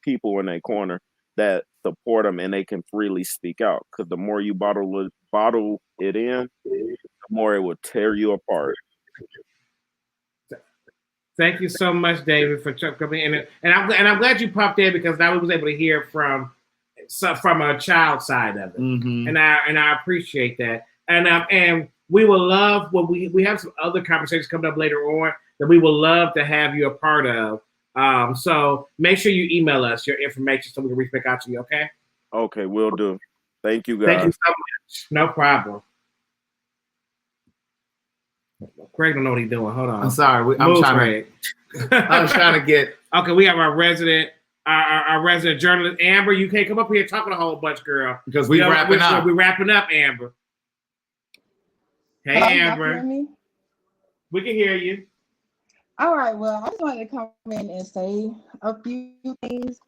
people in a corner that support them and they can freely speak out. Because the more you bottle it in, the more it will tear you apart. Thank you so much, David, for coming in, and I'm glad you popped in because now we was able to hear from a child side of it, and I appreciate that, and we will love when we have some other conversations coming up later on that we will love to have you a part of. So make sure you email us your information so we can reach back out to you. Okay. Okay, will do. Thank you, guys. Thank you so much. No problem. Craig don't know what he's doing. Hold on. I'm sorry. I was trying to get. Okay, we have our resident journalist, Amber. You can't come up here talking a whole bunch, girl. Because we're wrapping up. We're wrapping up, Amber. Hey, Hello, Amber. We can hear you. All right. Well, I just wanted to come in and say a few things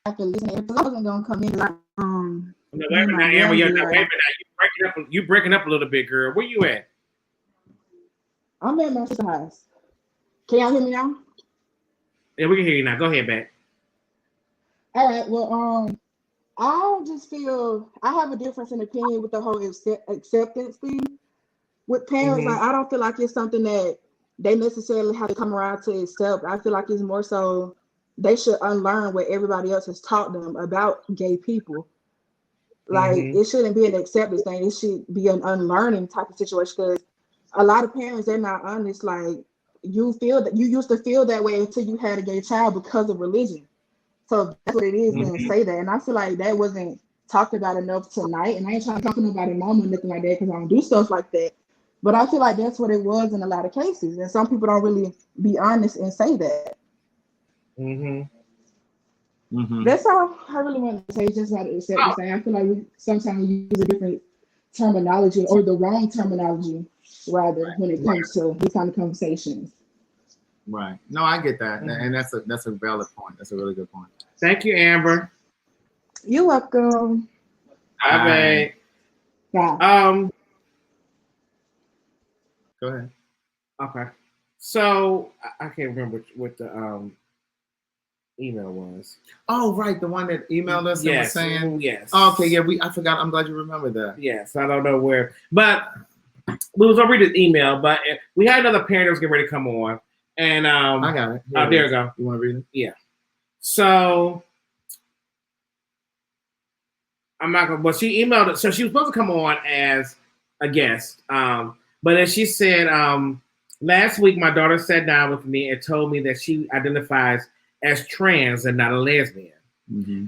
after listening. Because I wasn't gonna come in like No, wait a minute, Amber. Wait a minute. You breaking up a little bit, girl. Where you at? I'm at my sister's house. Can y'all hear me now? Yeah, we can hear you now. Go ahead, back. All right. Well, I just feel I have a difference in opinion with the whole acceptance thing with parents. Like, I don't feel like it's something that they necessarily have to come around to accept. I feel like it's more so they should unlearn what everybody else has taught them about gay people. Like, it shouldn't be an acceptance thing. It should be an unlearning type of situation because a lot of parents, they're not honest. Like, you feel that you used to feel that way until you had a gay child because of religion. So that's what it is when they say that. And I feel like that wasn't talked about enough tonight. And I ain't trying to talk about it mom or nothing like that because I don't do stuff like that. But I feel like that's what it was in a lot of cases. And some people don't really be honest and say that. That's all I really want to say, just about to accept the thing. I feel like we sometimes use a different terminology or the wrong terminology rather when it comes to these kind of conversations. Right. No, I get that. And that's a valid point. That's a really good point. Thank you, Amber. You're welcome. Bye. Bye. Go ahead. Okay. So I can't remember what the email was. Oh, right, the one that emailed us and was saying. Yes. Okay, yeah, I forgot. I'm glad you remember that. Yes, I don't know where, but we was gonna read his email, but we had another parent that was getting ready to come on, and I got it. There we go. You want to read it? Yeah. So I'm not gonna. Well, she emailed it, so she was supposed to come on as a guest, but as she said, last week my daughter sat down with me and told me that she identifies as trans and not a lesbian.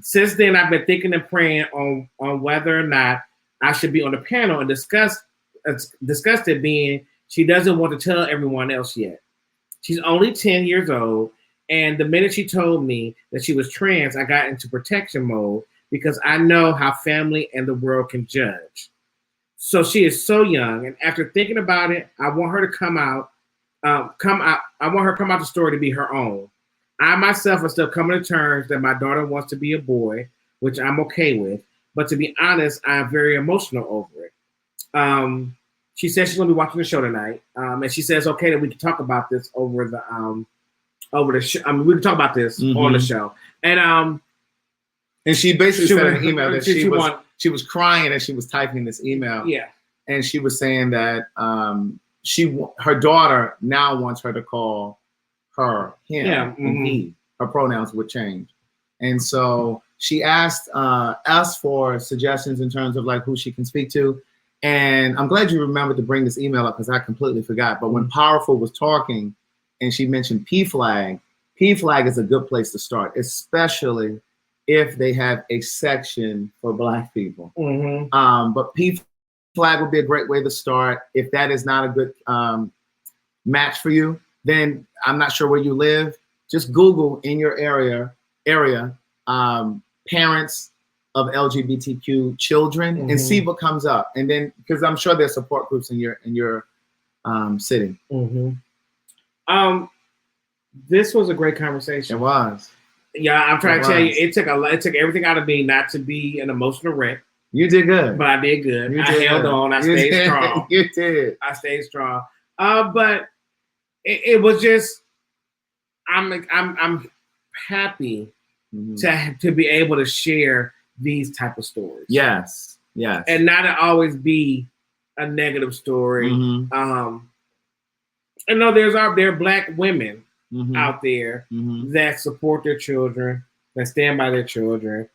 Since then, I've been thinking and praying on whether or not I should be on the panel and discuss it, being she doesn't want to tell everyone else yet. She's only 10 years old, and the minute she told me that she was trans, I got into protection mode because I know how family and the world can judge. So she is so young, and after thinking about it, I want her to come out. I want her to come out the story to be her own. I myself are still coming to terms that my daughter wants to be a boy, which I'm okay with. But to be honest, I am very emotional over it. She says she's going to be watching the show tonight, and she says okay that we can talk about this over the show. I mean, we can talk about this on the show. And she basically said in an email that she was crying as she was typing this email. Yeah, and she was saying that her daughter now wants her to call her, him, and he. Her pronouns would change. And so she asked us for suggestions in terms of like who she can speak to. And I'm glad you remembered to bring this email up because I completely forgot. But when Powerful was talking, and she mentioned PFLAG. PFLAG is a good place to start, especially if they have a section for Black people. But PFLAG would be a great way to start. If that is not a good match for you, then I'm not sure where you live. Just Google in your area parents of LGBTQ children and see what comes up. And then, because I'm sure there's support groups in your city. This was a great conversation. It was. Yeah, I'm trying to tell you, it took everything out of me not to be an emotional wreck. You did good. But I did good. I held on. I stayed strong. You did. I stayed strong. But it was just, I'm happy to be able to share these type of stories. Yes. Yes. And not to always be a negative story. I know there are Black women out there that support their children, that stand by their children,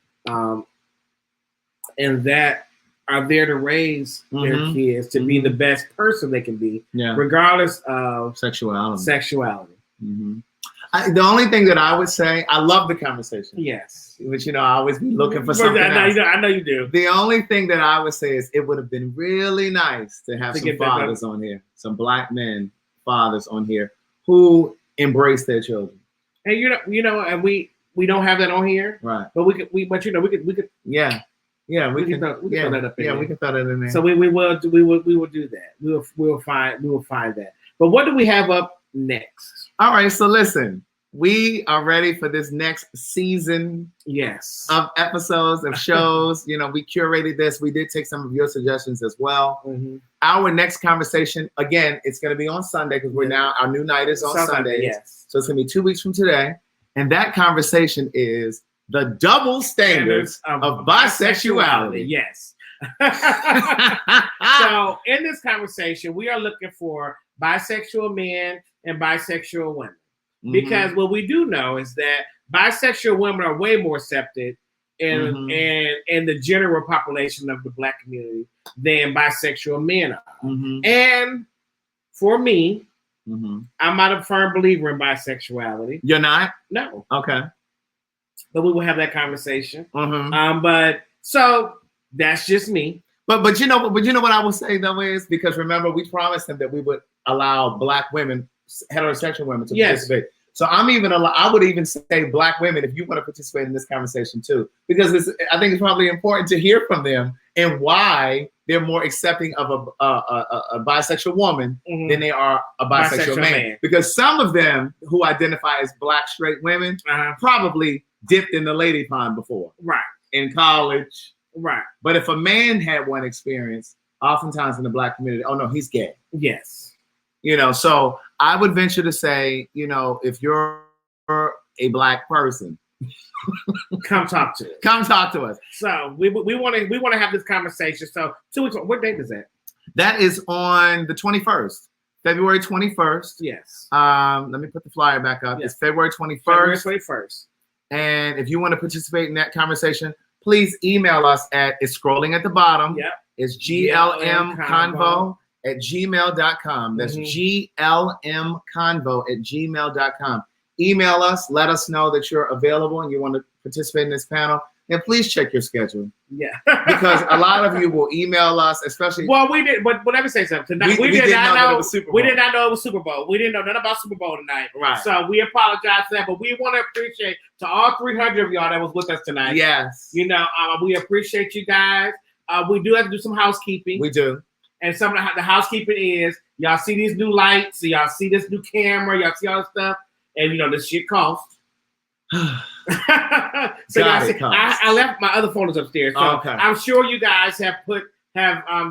and that are there to raise their kids to be the best person they can be, regardless of sexuality. The only thing that I would say, I love the conversation. Yes. But I always be looking for something else. I know you do. The only thing that I would say is it would have been really nice to have some fathers on here, some Black men fathers on here who embrace their children. And and we don't have that on here, right? But we could. Yeah, we can throw that up in there. We can throw that in there. So we will do that. We'll find that. But what do we have up next? All right, so listen, we are ready for this next season. Yes. Of episodes of shows. We curated this. We did take some of your suggestions as well. Our next conversation, again, it's going to be on Sunday because our new night is on Sunday. Yes. So it's going to be 2 weeks from today. And that conversation is the double standards of bisexuality. Yes. So in this conversation, we are looking for bisexual men and bisexual women. Because what we do know is that bisexual women are way more accepted in the general population of the Black community than bisexual men are. And for me, I'm not a firm believer in bisexuality. You're not? No. Okay. But we will have that conversation. But so that's just me. But you know what I will say though is, because remember we promised them that we would allow Black women, heterosexual women, to participate. So I would even say Black women, if you want to participate in this conversation too, because I think it's probably important to hear from them and why they're more accepting of a bisexual woman than they are a bisexual man. Because some of them who identify as Black straight women probably dipped in the lady pond before, right? In college, right? But if a man had one experience, oftentimes in the Black community, oh no, he's gay. Yes. So I would venture to say, if you're a Black person, come talk to us. Come talk to us. So we want to have this conversation. So 2 weeks. What date is that? That is on the 21st, February 21st. Yes. Let me put the flyer back up. Yes. It's February 21st. February 21st. And if you want to participate in that conversation, please email us it's scrolling at the bottom. Yep. It's glmconvo@gmail.com. That's glmconvo@gmail.com. Email us. Let us know that you're available and you want to participate in this panel. And please check your schedule. Yeah. Because a lot of you will email us, especially. Well, we did, but let me say something. Tonight, we did not know it was Super Bowl. We did not know it was Super Bowl. We didn't know nothing about Super Bowl tonight. Right. So we apologize for that, but we want to appreciate to all 300 of y'all that was with us tonight. Yes. We appreciate you guys. We do have to do some housekeeping. We do. And some of the housekeeping is, y'all see these new lights, so y'all see this new camera, y'all see all this stuff, and this shit costs. So y'all see, I left my other phones upstairs. So okay. I'm sure you guys have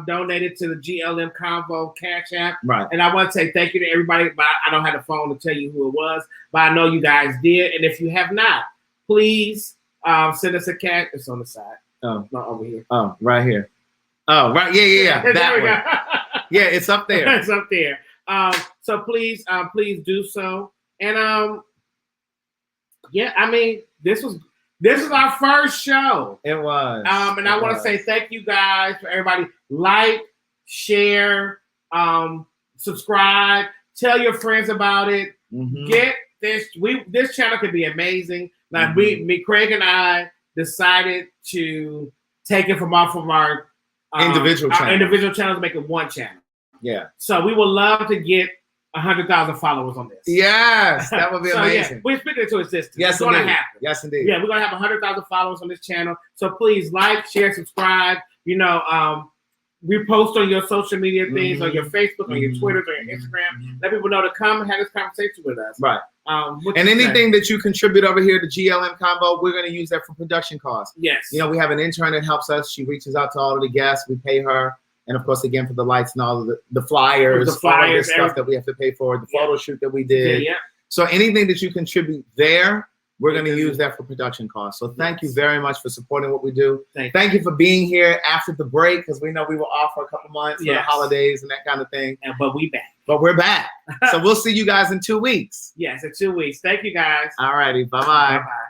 donated to the GLM Convo Cash App. Right. And I want to say thank you to everybody, but I don't have the phone to tell you who it was, but I know you guys did. And if you have not, please send us a cash. It's on the side. Oh, not over here. Oh, right here. Oh, right. Yeah. That one. Yeah, it's up there. It's up there. So please do so. And this is our first show. It was. And I want to say thank you guys for everybody. Like, share, subscribe, tell your friends about it. Get this. This channel could be amazing. Like me, Craig and I decided to take it from off of our individual channels, make it one channel. Yeah. So we would love to get 100,000 followers on this. Yes, that would be amazing. Yeah, we're speaking into existence. Yes, it's going to happen. Yes, indeed. Yeah, we're going to have 100,000 followers on this channel. So please like, share, subscribe. You know, we post on your social media things, on your Facebook, on your Twitter, on your Instagram. Let people know to come and have this conversation with us. Right. And anything that you contribute over here to GLM Combo, we're going to use that for production costs. Yes. You know, we have an intern that helps us. She reaches out to all of the guests. We pay her. And of course, again, for the lights and all of the flyers, all of this stuff that we have to pay for, the photo shoot that we did. Yeah. So anything that you contribute there, we're going to use that for production costs. So thank you very much for supporting what we do. Thank you for being here after the break, because we know we were off for a couple months for the holidays and that kind of thing. But we back. But we're back. So we'll see you guys in 2 weeks. Yes, in 2 weeks. Thank you, guys. All righty. Bye-bye. Bye-bye.